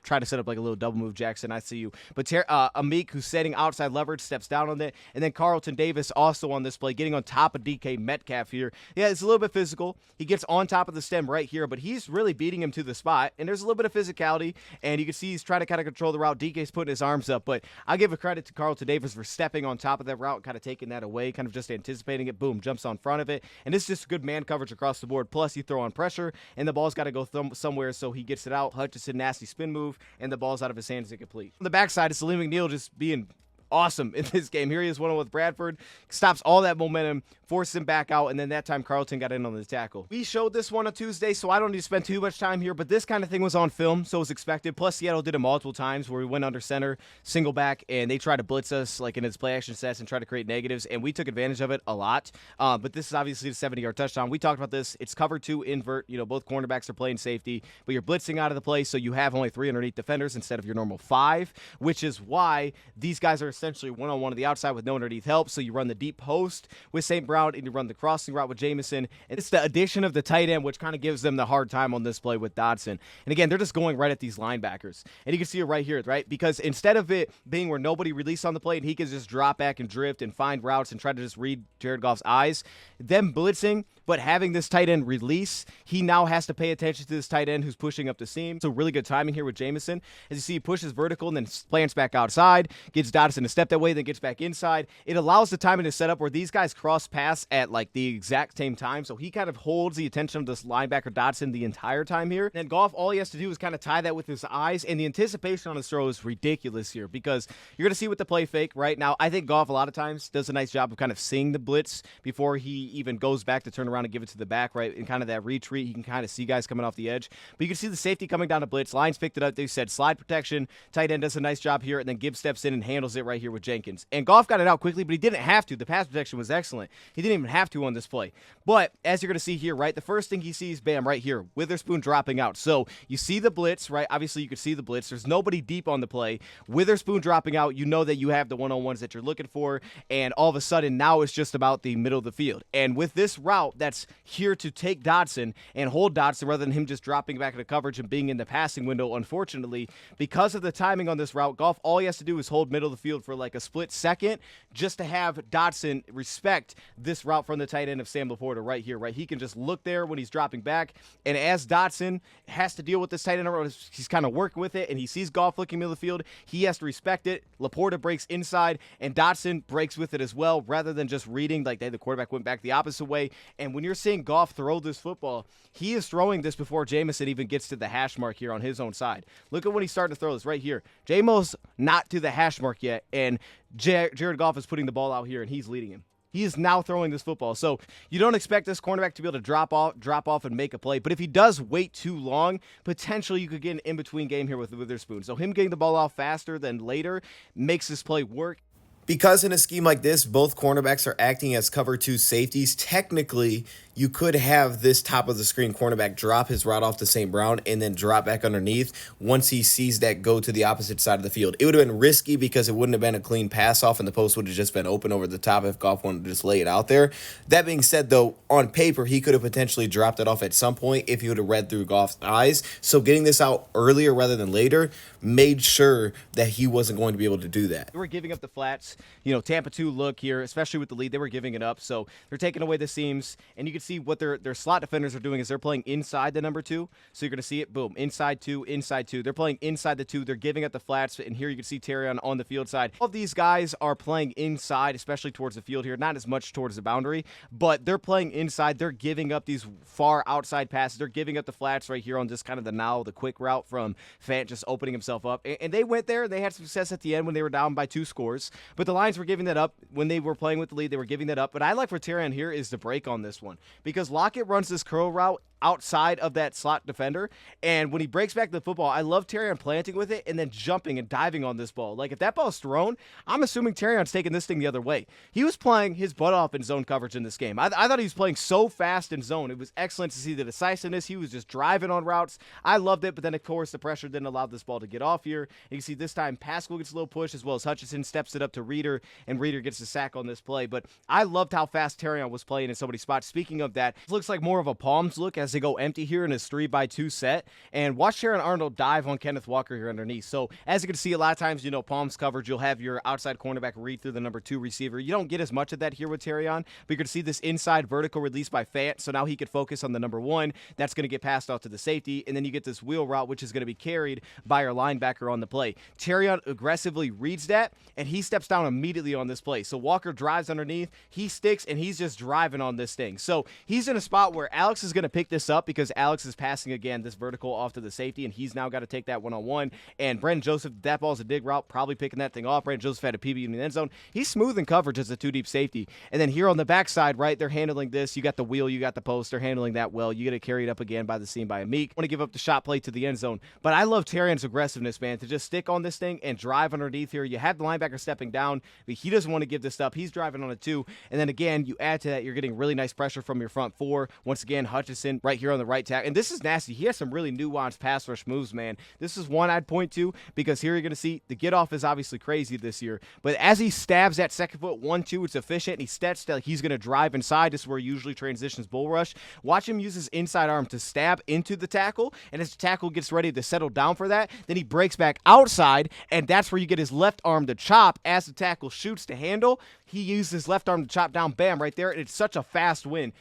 Try to set up like a little double move, Jackson. I see you. But Amik, who's setting outside leverage, steps down on it. And then Carlton Davis also on this play, getting on top of DK Metcalf here. Yeah, it's a little bit physical. He gets on top of the stem right here, but he's really beating him to the spot. And there's a little bit of physicality. And you can see he's trying to kind of control the route. DK's putting his arms up. But I give a credit to Carlton Davis for stepping on top of that route, kind of taking that away, kind of just anticipating it. Boom, jumps on front of it. And this is just good man coverage across the board. Plus, you throw on pressure, and the ball's got to go somewhere, so he gets it out. Hutchinson, nasty spin move, and the ball's out of his hands incomplete. On the backside, it's Salim McNeil just being awesome in this game. Here he is one-on-one with Bradford, stops all that momentum, forces him back out, and then that time Carlton got in on the tackle. We showed this one on Tuesday, so I don't need to spend too much time here, but this kind of thing was on film, so it was expected. Plus, Seattle did it multiple times where we went under center, single back, and they tried to blitz us like in its play action sets and try to create negatives, and we took advantage of it a lot. But this is obviously the 70-yard touchdown. We talked about this. It's cover 2 invert. You know, both cornerbacks are playing safety, but you're blitzing out of the play, so you have only 3 underneath defenders instead of your normal 5, which is why these guys are essentially one-on-one the outside with no underneath help. So you run the deep post with St. Brown and you run the crossing route with Jamison. And it's the addition of the tight end which kind of gives them the hard time on this play with Dodson. And again, they're just going right at these linebackers. And you can see it right here, right? Because instead of it being where nobody released on the play and he can just drop back and drift and find routes and try to just read Jared Goff's eyes, them blitzing, but having this tight end release, he now has to pay attention to this tight end who's pushing up the seam. So really good timing here with Jamison. As you see, he pushes vertical and then plants back outside, gets Dodson to step that way, then gets back inside. It allows the timing to set up where these guys cross pass at like the exact same time. So he kind of holds the attention of this linebacker Dodson the entire time here. And Goff, all he has to do is kind of tie that with his eyes. And the anticipation on his throw is ridiculous here because you're going to see with the play fake right now. I think Goff a lot of times does a nice job of kind of seeing the blitz before he even goes back to turn around and give it to the back, right? In kind of that retreat, you can kind of see guys coming off the edge. But you can see the safety coming down to blitz. Lions picked it up. They said slide protection. Tight end does a nice job here. And then Gibbs steps in and handles it right here with Jenkins. And Goff got it out quickly, but he didn't have to. The pass protection was excellent. He didn't even have to on this play. But as you're going to see here, right, the first thing he sees, bam, right here, Witherspoon dropping out. So you see the blitz, right? Obviously, you can see the blitz. There's nobody deep on the play. Witherspoon dropping out. You know that you have the one-on-ones that you're looking for. And all of a sudden, now it's just about the middle of the field. And with this route that's here to take Dodson and hold Dodson rather than him just dropping back into coverage and being in the passing window, unfortunately, because of the timing on this route, Goff, all he has to do is hold middle of the field for like a split second just to have Dotson respect this route from the tight end of Sam Laporta right here, right? He can just look there when he's dropping back, and as Dotson has to deal with this tight end, he's kind of working with it, and he sees Goff looking middle of the field, he has to respect it. Laporta breaks inside, and Dotson breaks with it as well, rather than just reading like the quarterback went back the opposite way. And when you're seeing Goff throw this football, he is throwing this before Jameson even gets to the hash mark here on his own side. Look at when he's starting to throw this right here. J-Mo's not to the hash mark yet, and Jared Goff is putting the ball out here, and he's leading him. He is now throwing this football. So you don't expect this cornerback to be able to drop off and make a play. But if he does wait too long, potentially you could get an in-between game here with Witherspoon. So him getting the ball off faster than later makes this play work. Because in a scheme like this, both cornerbacks are acting as cover 2 safeties. Technically, you could have this top of the screen cornerback drop his route off to St. Brown and then drop back underneath once he sees that go to the opposite side of the field. It would have been risky because it wouldn't have been a clean pass off and the post would have just been open over the top if Goff wanted to just lay it out there. That being said, though, on paper, he could have potentially dropped it off at some point if he would have read through Goff's eyes. So getting this out earlier rather than later made sure that he wasn't going to be able to do that. They were giving up the flats. Tampa 2 look here, especially with the lead, they were giving it up. So they're taking away the seams, and you can see what their slot defenders are doing is they're playing inside the number 2. So you're going to see it, boom, inside 2, inside 2. They're playing inside the 2. They're giving up the flats, and here you can see Terrion on the field side. All of these guys are playing inside, especially towards the field here, not as much towards the boundary, but they're playing inside. They're giving up these far outside passes. They're giving up the flats right here on just kind of the quick route from Fant just opening himself up. And they went there. They had success at the end when they were down by 2 scores, but the Lions were giving that up. When they were playing with the lead, they were giving that up. But I like for Terrion here is the break on this one, because Lockett runs this curl route outside of that slot defender, and when he breaks back the football, I love Terrion planting with it and then jumping and diving on this ball. Like, if that ball's thrown, I'm assuming Terrion's taking this thing the other way. He was playing his butt off in zone coverage in this game. I thought he was playing so fast in zone. It was excellent to see the decisiveness. He was just driving on routes. I loved it, but then, of course, the pressure didn't allow this ball to get off here. You can see this time Pascal gets a little push, as well as Hutchinson steps it up to Reeder, and Reeder gets the sack on this play. But I loved how fast Terrion was playing in so many spots. Speaking of that, it looks like more of a Palms look as they go empty here in his 3x2 set, and watch Terrion Arnold dive on Kenneth Walker here underneath. So as you can see, a lot of times, Palms coverage, you'll have your outside cornerback read through the number 2 receiver. You don't get as much of that here with Terrion, but you're going to see this inside vertical release by Fant, so now he could focus on the number 1. That's going to get passed off to the safety, and then you get this wheel route, which is going to be carried by your linebacker on the play. Terrion aggressively reads that, and he steps down immediately on this play. So Walker drives underneath, he sticks, and he's just driving on this thing. So he's in a spot where Alex is going to pick this up because Alex is passing again this vertical off to the safety, and he's now got to take that one-on-one. And Brandon Joseph, that ball's a dig route, probably picking that thing off. Brandon Joseph had a PB in the end zone. He's smooth in coverage as a 2-deep safety. And then here on the backside, right, they're handling this. You got the wheel, you got the post. They're handling that well. You get it carried up again by the seam by Amik. Want to give up the shot play to the end zone. But I love Terrion's aggressiveness, man, to just stick on this thing and drive underneath here. You have the linebacker stepping down, but he doesn't want to give this up. He's driving on it too. And then again, you add to that, you're getting really nice pressure from your front 4. Once again, Hutchinson right here on the right tackle. And this is nasty. He has some really nuanced pass rush moves, man. This is one I'd point to because here you're going to see the get off is obviously crazy this year. But as he stabs that second foot 1-2, it's efficient, and he steps like he's going to drive inside. This is where he usually transitions bull rush. Watch him use his inside arm to stab into the tackle, and as the tackle gets ready to settle down for that, then he breaks back outside, and that's where you get his left arm to chop as the tackle shoots to handle. He uses his left arm to chop down, bam, right there, and it's such a fast win.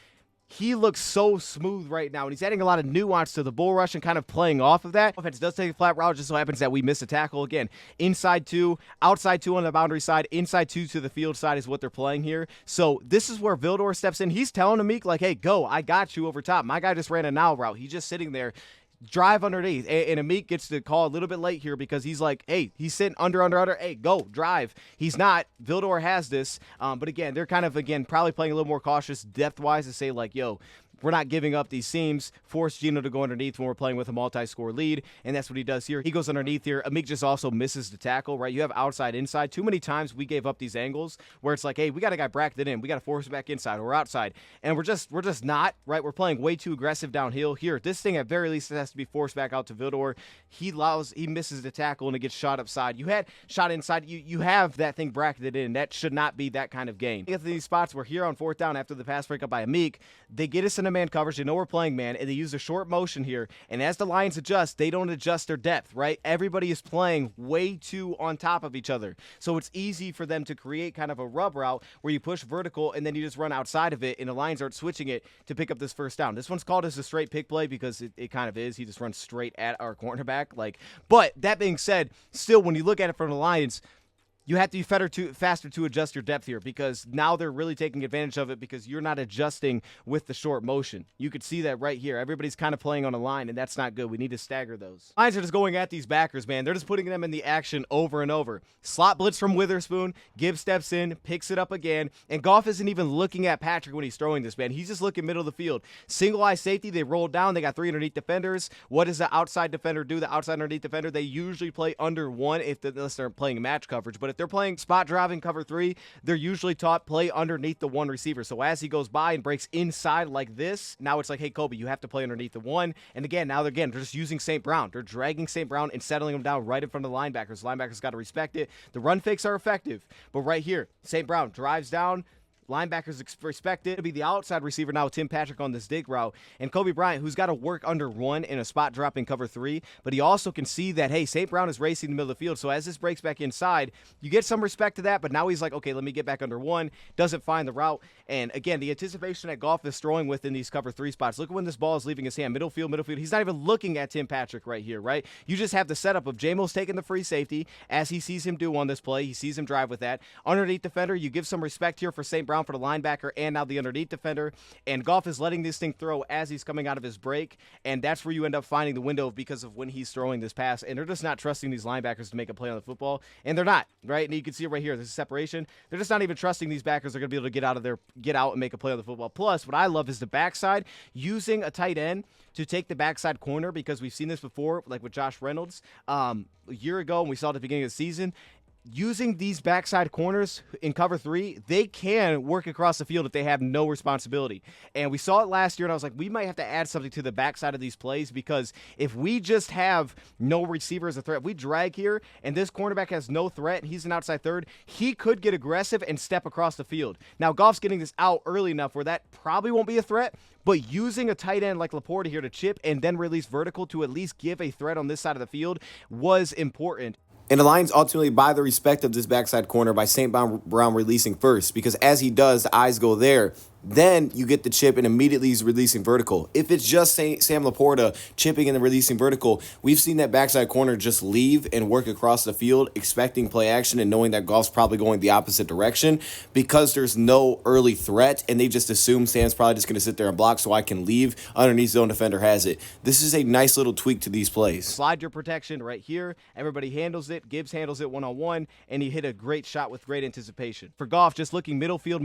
He looks so smooth right now, and he's adding a lot of nuance to the bull rush and kind of playing off of that. Offense does take a flat route. It just so happens that we miss a tackle again. Inside 2, outside 2 on the boundary side, inside 2 to the field side is what they're playing here. So this is where Vildor steps in. He's telling Amik, like, hey, go. I got you over top. My guy just ran a now route. He's just sitting there. Drive underneath, and Amik gets the call a little bit late here because he's like, hey, he's sitting under, hey, go, drive. He's not. Vildor has this, but again, they're kind of, probably playing a little more cautious depth-wise to say, like, yo, we're not giving up these seams. Force Gino to go underneath when we're playing with a multi-score lead, and that's what he does here. He goes underneath here. Amik just also misses the tackle, right? You have outside, inside. Too many times we gave up these angles where it's like, hey, we got a guy bracketed in. We got to force it back inside or outside, and we're just not, right? We're playing way too aggressive downhill here. This thing, at very least, has to be forced back out to Vildor. He misses the tackle, and it gets shot upside. You had shot inside. You have that thing bracketed in. That should not be that kind of game. In these spots, we're here on 4th down after the pass breakup by Amik. They get us in into man coverage. They know we're playing man, and they use a short motion here. And as the Lions adjust, they don't adjust their depth, right? Everybody is playing way too on top of each other. So it's easy for them to create kind of a rub route where you push vertical and then you just run outside of it, and the Lions aren't switching it to pick up this first down. This one's called as a straight pick play because it kind of is. He just runs straight at our cornerback. But that being said, still, when you look at it from the Lions, you have to be faster to adjust your depth here because now they're really taking advantage of it because you're not adjusting with the short motion. You could see that right here. Everybody's kind of playing on a line, and that's not good. We need to stagger those. Lions are just going at these backers, man. They're just putting them in the action over and over. Slot blitz from Witherspoon. Gibbs steps in, picks it up again, and Goff isn't even looking at Patrick when he's throwing this, man. He's just looking middle of the field. Single eye safety. They roll down. They got 3 underneath defenders. What does the outside defender do? The outside underneath defender, they usually play under 1 unless they're playing match coverage. But if they're playing spot driving cover 3, they're usually taught play underneath the 1 receiver. So as he goes by and breaks inside like this, now it's like, hey, Kobe, you have to play underneath the 1. And again, now they're just using St. Brown. They're dragging St. Brown and settling him down right in front of the linebackers. Linebackers got to respect it. The run fakes are effective. But right here, St. Brown drives down. Linebackers respect it. It'll be the outside receiver now, Tim Patrick on this dig route. And Kobe Bryant, who's got to work under 1 in a spot drop in cover 3. But he also can see that, hey, St. Brown is racing in the middle of the field. So as this breaks back inside, you get some respect to that. But now he's like, okay, let me get back under 1. Doesn't find the route. And again, the anticipation that Goff is throwing within these cover 3 spots. Look at when this ball is leaving his hand. Middle field. He's not even looking at Tim Patrick right here, right? You just have the setup of Jamo's taking the free safety as he sees him do on this play. He sees him drive with that. Underneath defender, you give some respect here for St. Brown for the linebacker and now the underneath defender, and Goff is letting this thing throw as he's coming out of his break, and that's where you end up finding the window because of when he's throwing this pass, and they're just not trusting these linebackers to make a play on the football, and they're not, right? And you can see it right here, this is separation. They're just not even trusting these backers are going to be able to get out and make a play on the football. Plus, what I love is the backside, using a tight end to take the backside corner, because we've seen this before, like with Josh Reynolds a year ago, and we saw it at the beginning of the season. Using these backside corners in cover 3, they can work across the field if they have no responsibility. And we saw it last year, and I was like, we might have to add something to the backside of these plays, because if we just have no receiver as a threat, if we drag here and this cornerback has no threat and he's an outside third, he could get aggressive and step across the field. Now, Goff's getting this out early enough where that probably won't be a threat, but using a tight end like Laporta here to chip and then release vertical to at least give a threat on this side of the field was important. And the Lions ultimately buy the respect of this backside corner by St. Brown releasing first, because as he does, the eyes go there. Then you get the chip and immediately he's releasing vertical. If it's just Sam Laporta chipping and then releasing vertical, we've seen that backside corner just leave and work across the field expecting play action and knowing that Goff's probably going the opposite direction because there's no early threat and they just assume Sam's probably just going to sit there and block so I can leave underneath zone defender has it. This is a nice little tweak to these plays. Slide your protection right here. Everybody handles it. Gibbs handles it one-on-one, and he hit a great shot with great anticipation. For Goff, just looking middle field,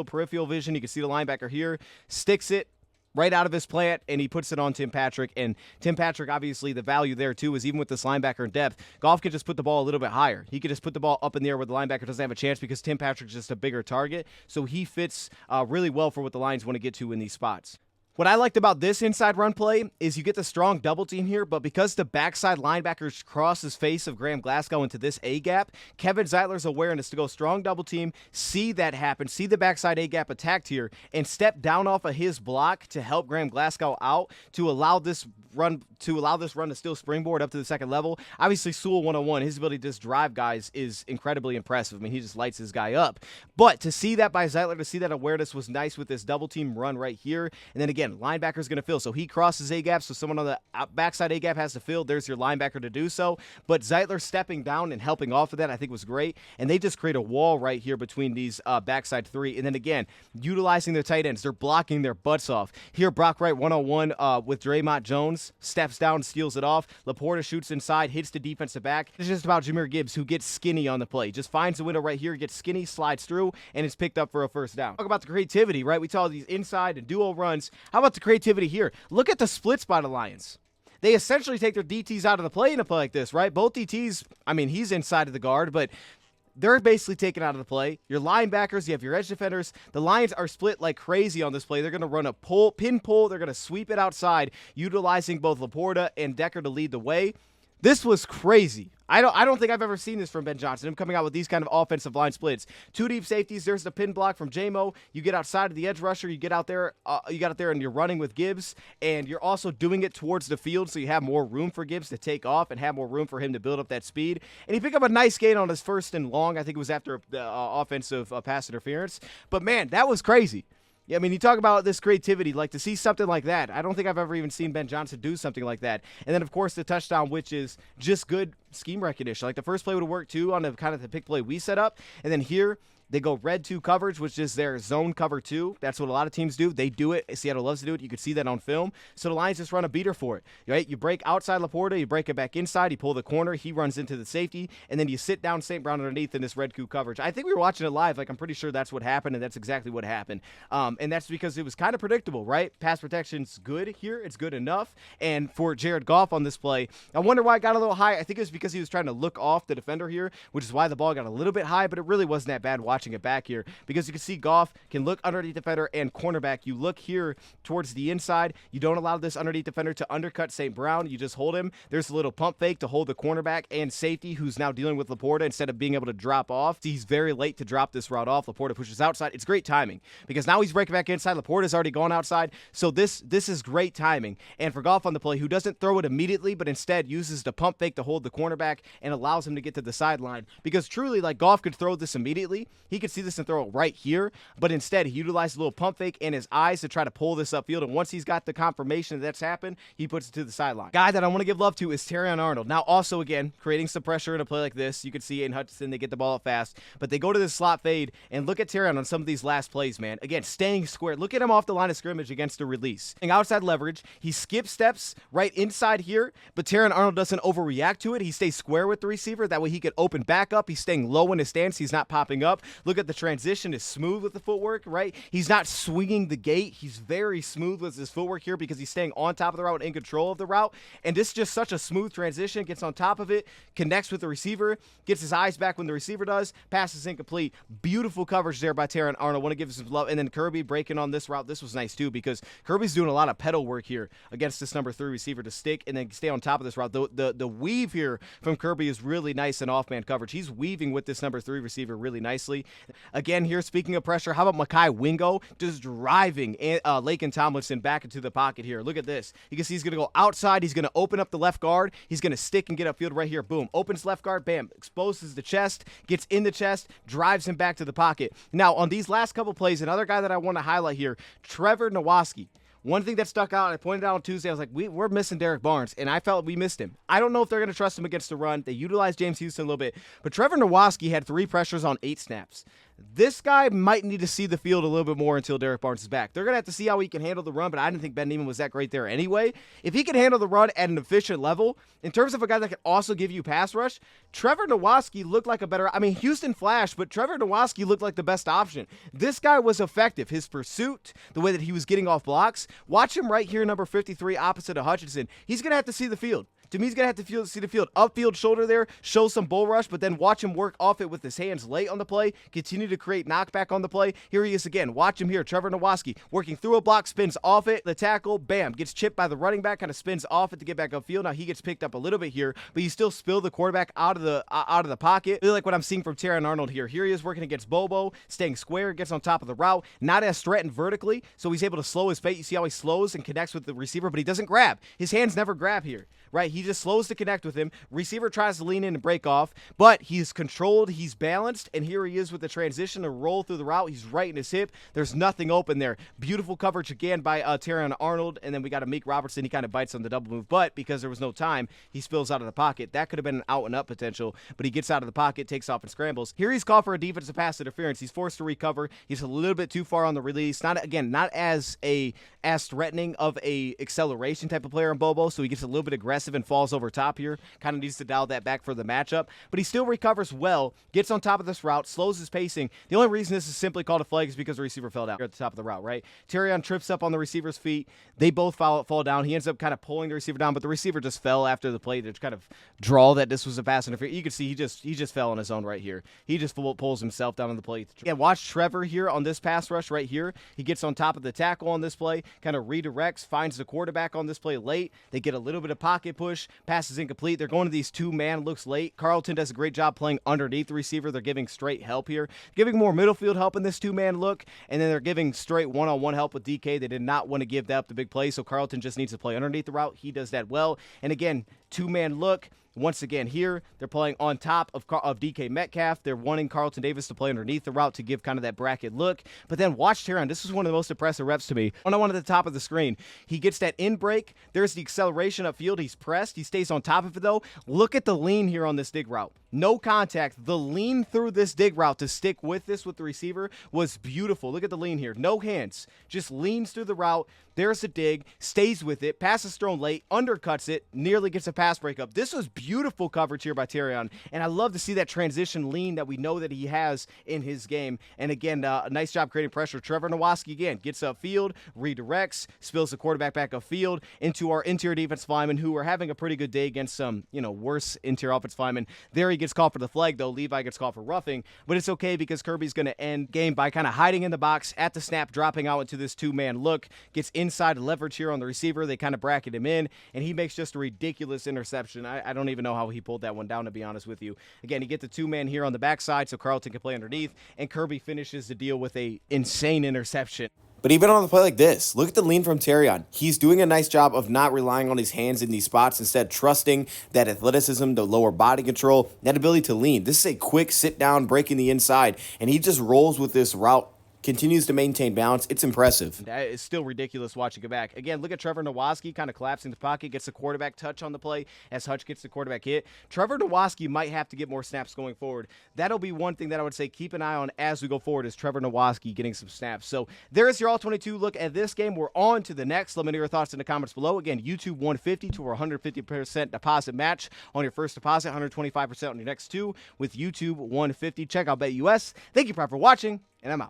peripheral vision. You can see the linebacker here, sticks it right out of his plant, and he puts it on Tim Patrick. And Tim Patrick, obviously, the value there, too, is even with this linebacker in depth, Goff can just put the ball a little bit higher. He can just put the ball up in the air where the linebacker doesn't have a chance because Tim Patrick's just a bigger target. So he fits really well for what the Lions want to get to in these spots. What I liked about this inside run play is you get the strong double team here, but because the backside linebackers cross his face of Graham Glasgow into this A-gap, Kevin Zeitler's awareness to go strong double team, see that happen, see the backside A-gap attacked here, and step down off of his block to help Graham Glasgow out to allow this run to still springboard up to the second level. Obviously, Sewell 101, his ability to just drive guys is incredibly impressive. I mean, he just lights this guy up. But to see that by Zeitler, to see that awareness was nice with this double team run right here. And then again, linebacker's going to fill. So he crosses A-gap, so someone on the backside A-gap has to fill. There's your linebacker to do so. But Zeitler stepping down and helping off of that, I think was great. And they just create a wall right here between these backside 3. And then again, utilizing their tight ends. They're blocking their butts off. Here, Brock Wright 1-on-1 with Draymond Jones. Steps down, steals it off. Laporta shoots inside, hits the defensive back. It's just about Jahmyr Gibbs, who gets skinny on the play. Just finds the window right here, gets skinny, slides through, and it's picked up for a first down. Talk about the creativity, right? We saw these inside and duo runs. How about the creativity here? Look at the splits by the Lions. They essentially take their DTs out of the play in a play like this, right? Both DTs, I mean, he's inside of the guard, but they're basically taken out of the play. Your linebackers, you have your edge defenders. The Lions are split like crazy on this play. They're going to run a pin pull. They're going to sweep it outside, utilizing both Laporta and Decker to lead the way. This was crazy. I don't think I've ever seen this from Ben Johnson. Him coming out with these kind of offensive line splits. 2 deep safeties. There's the pin block from J-Mo. You get outside of the edge rusher. You get out there. And you're running with Gibbs, and you're also doing it towards the field, so you have more room for Gibbs to take off and have more room for him to build up that speed. And he picked up a nice gain on his first and long. I think it was after the offensive pass interference. But man, that was crazy. Yeah, I mean, you talk about this creativity, like to see something like that. I don't think I've ever even seen Ben Johnson do something like that. And then, of course, the touchdown, which is just good scheme recognition. Like the first play would have worked too on the kind of the pick play we set up. And then here, they go red 2 coverage, which is their zone cover 2. That's what a lot of teams do. They do it. Seattle loves to do it. You can see that on film. So the Lions just run a beater for it. Right? You break outside Laporta. You break it back inside. You pull the corner. He runs into the safety. And then you sit down St. Brown underneath in this red 2 coverage. I think we were watching it live. Like, I'm pretty sure that's what happened, and that's exactly what happened. And that's because it was kind of predictable, right? Pass protection's good here. It's good enough. And for Jared Goff on this play, I wonder why it got a little high. I think it was because he was trying to look off the defender here, which is why the ball got a little bit high, but it really wasn't that bad watching it back here. Because you can see Goff can look underneath defender and cornerback. You look here towards the inside. You don't allow this underneath defender to undercut St. Brown. You just hold him. There's a little pump fake to hold the cornerback and safety who's now dealing with Laporta instead of being able to drop off. He's very late to drop this route off. Laporta pushes outside. It's great timing because now he's breaking back inside. Laporta's already gone outside. So this is great timing. And for Goff on the play, who doesn't throw it immediately but instead uses the pump fake to hold the cornerback and allows him to get to the sideline. Because truly, like, Goff could throw this immediately. He could see this and throw it right here. But instead, he utilized a little pump fake and his eyes to try to pull this upfield. And once he's got the confirmation that's happened, he puts it to the sideline. Guy that I want to give love to is Terrion Arnold. Now, also, again, creating some pressure in a play like this. You can see Aiden Hutchinson, they get the ball up fast. But they go to this slot fade, and look at Terrion on some of these last plays, man. Again, staying square. Look at him off the line of scrimmage against the release. And outside leverage, he skips steps right inside here, but Terrion Arnold doesn't overreact to it. He stays square with the receiver. That way he can open back up. He's staying low in his stance. He's not popping up. Look at the transition. It's smooth with the footwork, right? He's not swinging the gate. He's very smooth with his footwork here because he's staying on top of the route, in control of the route. And this is just such a smooth transition. Gets on top of it, connects with the receiver, gets his eyes back when the receiver does, passes incomplete. Beautiful coverage there by Terrion Arnold. Want to give some love. And then Kirby breaking on this route. This was nice too because Kirby's doing a lot of pedal work here against this number 3 receiver to stick and then stay on top of this route. The weave here from Kirby is really nice in off-man coverage. He's weaving with this number 3 receiver really nicely. Again here, speaking of pressure, how about Mekhi Wingo just driving Laken Tomlinson back into the pocket here. Look at this. You can see he's going to go outside. He's going to open up the left guard. He's going to stick and get upfield right here. Boom. Opens left guard. Bam. Exposes the chest. Gets in the chest. Drives him back to the pocket. Now, on these last couple plays, another guy that I want to highlight here, Trevor Nowaski. One thing that stuck out, I pointed out on Tuesday, I was like, we're missing Derek Barnes, and I felt we missed him. I don't know if they're going to trust him against the run. They utilized James Houston a little bit, but Trevor Nowaski had 3 pressures on 8 snaps. This guy might need to see the field a little bit more until Derek Barnes is back. They're going to have to see how he can handle the run, but I didn't think Ben Neiman was that great there anyway. If he can handle the run at an efficient level, in terms of a guy that can also give you pass rush, Trevor Nowaski looked like a better, Houston flashed, but Trevor Nowaski looked like the best option. This guy was effective. His pursuit, the way that he was getting off blocks, watch him right here, number 53, opposite of Hutchinson. He's going to have to see the field. To me, he's going to have to see the field. Upfield shoulder there, show some bull rush, but then watch him work off it with his hands late on the play, continue to create knockback on the play. Here he is again. Watch him here. Trevor Nowaski working through a block, spins off it. The tackle, bam, gets chipped by the running back, kind of spins off it to get back upfield. Now he gets picked up a little bit here, but you still spill the quarterback out of the pocket. Really like what I'm seeing from Terrion Arnold here. Here he is working against Bobo, staying square, gets on top of the route, not as threatened vertically, so he's able to slow his fate. You see how he slows and connects with the receiver, but he doesn't grab. His hands never grab here, right? He just slows to connect with him. Receiver tries to lean in and break off, but he's controlled, he's balanced, and here he is with the transition to roll through the route. He's right in his hip. There's nothing open there. Beautiful coverage again by Terrion Arnold, and then we got a Meek Robertson. He kind of bites on the double move, but because there was no time, he spills out of the pocket. That could have been an out-and-up potential, but he gets out of the pocket, takes off and scrambles. Here he's called for a defensive pass interference. He's forced to recover. He's a little bit too far on the release. Not as threatening of a acceleration type of player in Bobo, so he gets a little bit aggressive and falls over top here. Kind of needs to dial that back for the matchup, but he still recovers well, gets on top of this route, slows his pacing. The only reason this is simply called a flag is because the receiver fell down at the top of the route, right? Terrion trips up on the receiver's feet. They both fall down. He ends up kind of pulling the receiver down, but the receiver just fell after the play to kind of draw that this was a pass interference. You can see he just fell on his own right here. He just pulls himself down on the play. Yeah, watch Trevor here on this pass rush right here. He gets on top of the tackle on this play, kind of redirects, finds the quarterback on this play late. They get a little bit of pocket pocket push, passes incomplete. They're going to these two-man looks late. Carlton does a great job playing underneath the receiver. They're giving straight help here, giving more middle field help in this two-man look, and then they're giving straight one-on-one help with DK. They did not want to give that up the big play, so Carlton just needs to play underneath the route. He does that well. And again, two-man look. Once again here, they're playing on top of DK Metcalf. They're wanting Carlton Davis to play underneath the route to give kind of that bracket look. But then watch Terrion. This is one of the most impressive reps to me. On the one at the top of the screen, he gets that in break. There's the acceleration upfield. He's pressed. He stays on top of it, though. Look at the lean here on this dig route. No contact. The lean through this dig route to stick with this with the receiver was beautiful. Look at the lean here. No hands. Just leans through the route. There's a dig. Stays with it. Passes thrown late. Undercuts it. Nearly gets a pass breakup. This was beautiful coverage here by Terrion. And I love to see that transition lean that we know that he has in his game. And again, a nice job creating pressure. Trevor Nowaski, again, gets upfield, redirects, spills the quarterback back upfield into our interior defensive linemen who are having a pretty good day against some, worse interior offensive linemen. There he gets called for the flag, though. Levi gets called for roughing. But it's okay because Kirby's going to end game by kind of hiding in the box at the snap, dropping out into this two-man look. Gets inside leverage here on the receiver. They kind of bracket him in, and he makes just a ridiculous interception. I don't even know how he pulled that one down, to be honest with you. Again, he gets the two-man here on the backside, so Carlton can play underneath, and Kirby finishes the deal with a insane interception. But even on the play like this, look at the lean from Terrion. He's doing a nice job of not relying on his hands in these spots, instead trusting that athleticism, the lower body control, that ability to lean. This is a quick sit down, breaking the inside, and he just rolls with this route. Continues to maintain balance. It's impressive. That is still ridiculous watching it back. Again, look at Trevor Nowaski kind of collapsing the pocket, gets the quarterback touch on the play as Hutch gets the quarterback hit. Trevor Nowaski might have to get more snaps going forward. That'll be one thing that I would say keep an eye on as we go forward is Trevor Nowaski getting some snaps. So there's your All-22 look at this game. We're on to the next. Let me know your thoughts in the comments below. Again, YouTube 150 to our 150% deposit match on your first deposit, 125% on your next two with YouTube 150. Check out BetUS. Thank you for watching, and I'm out.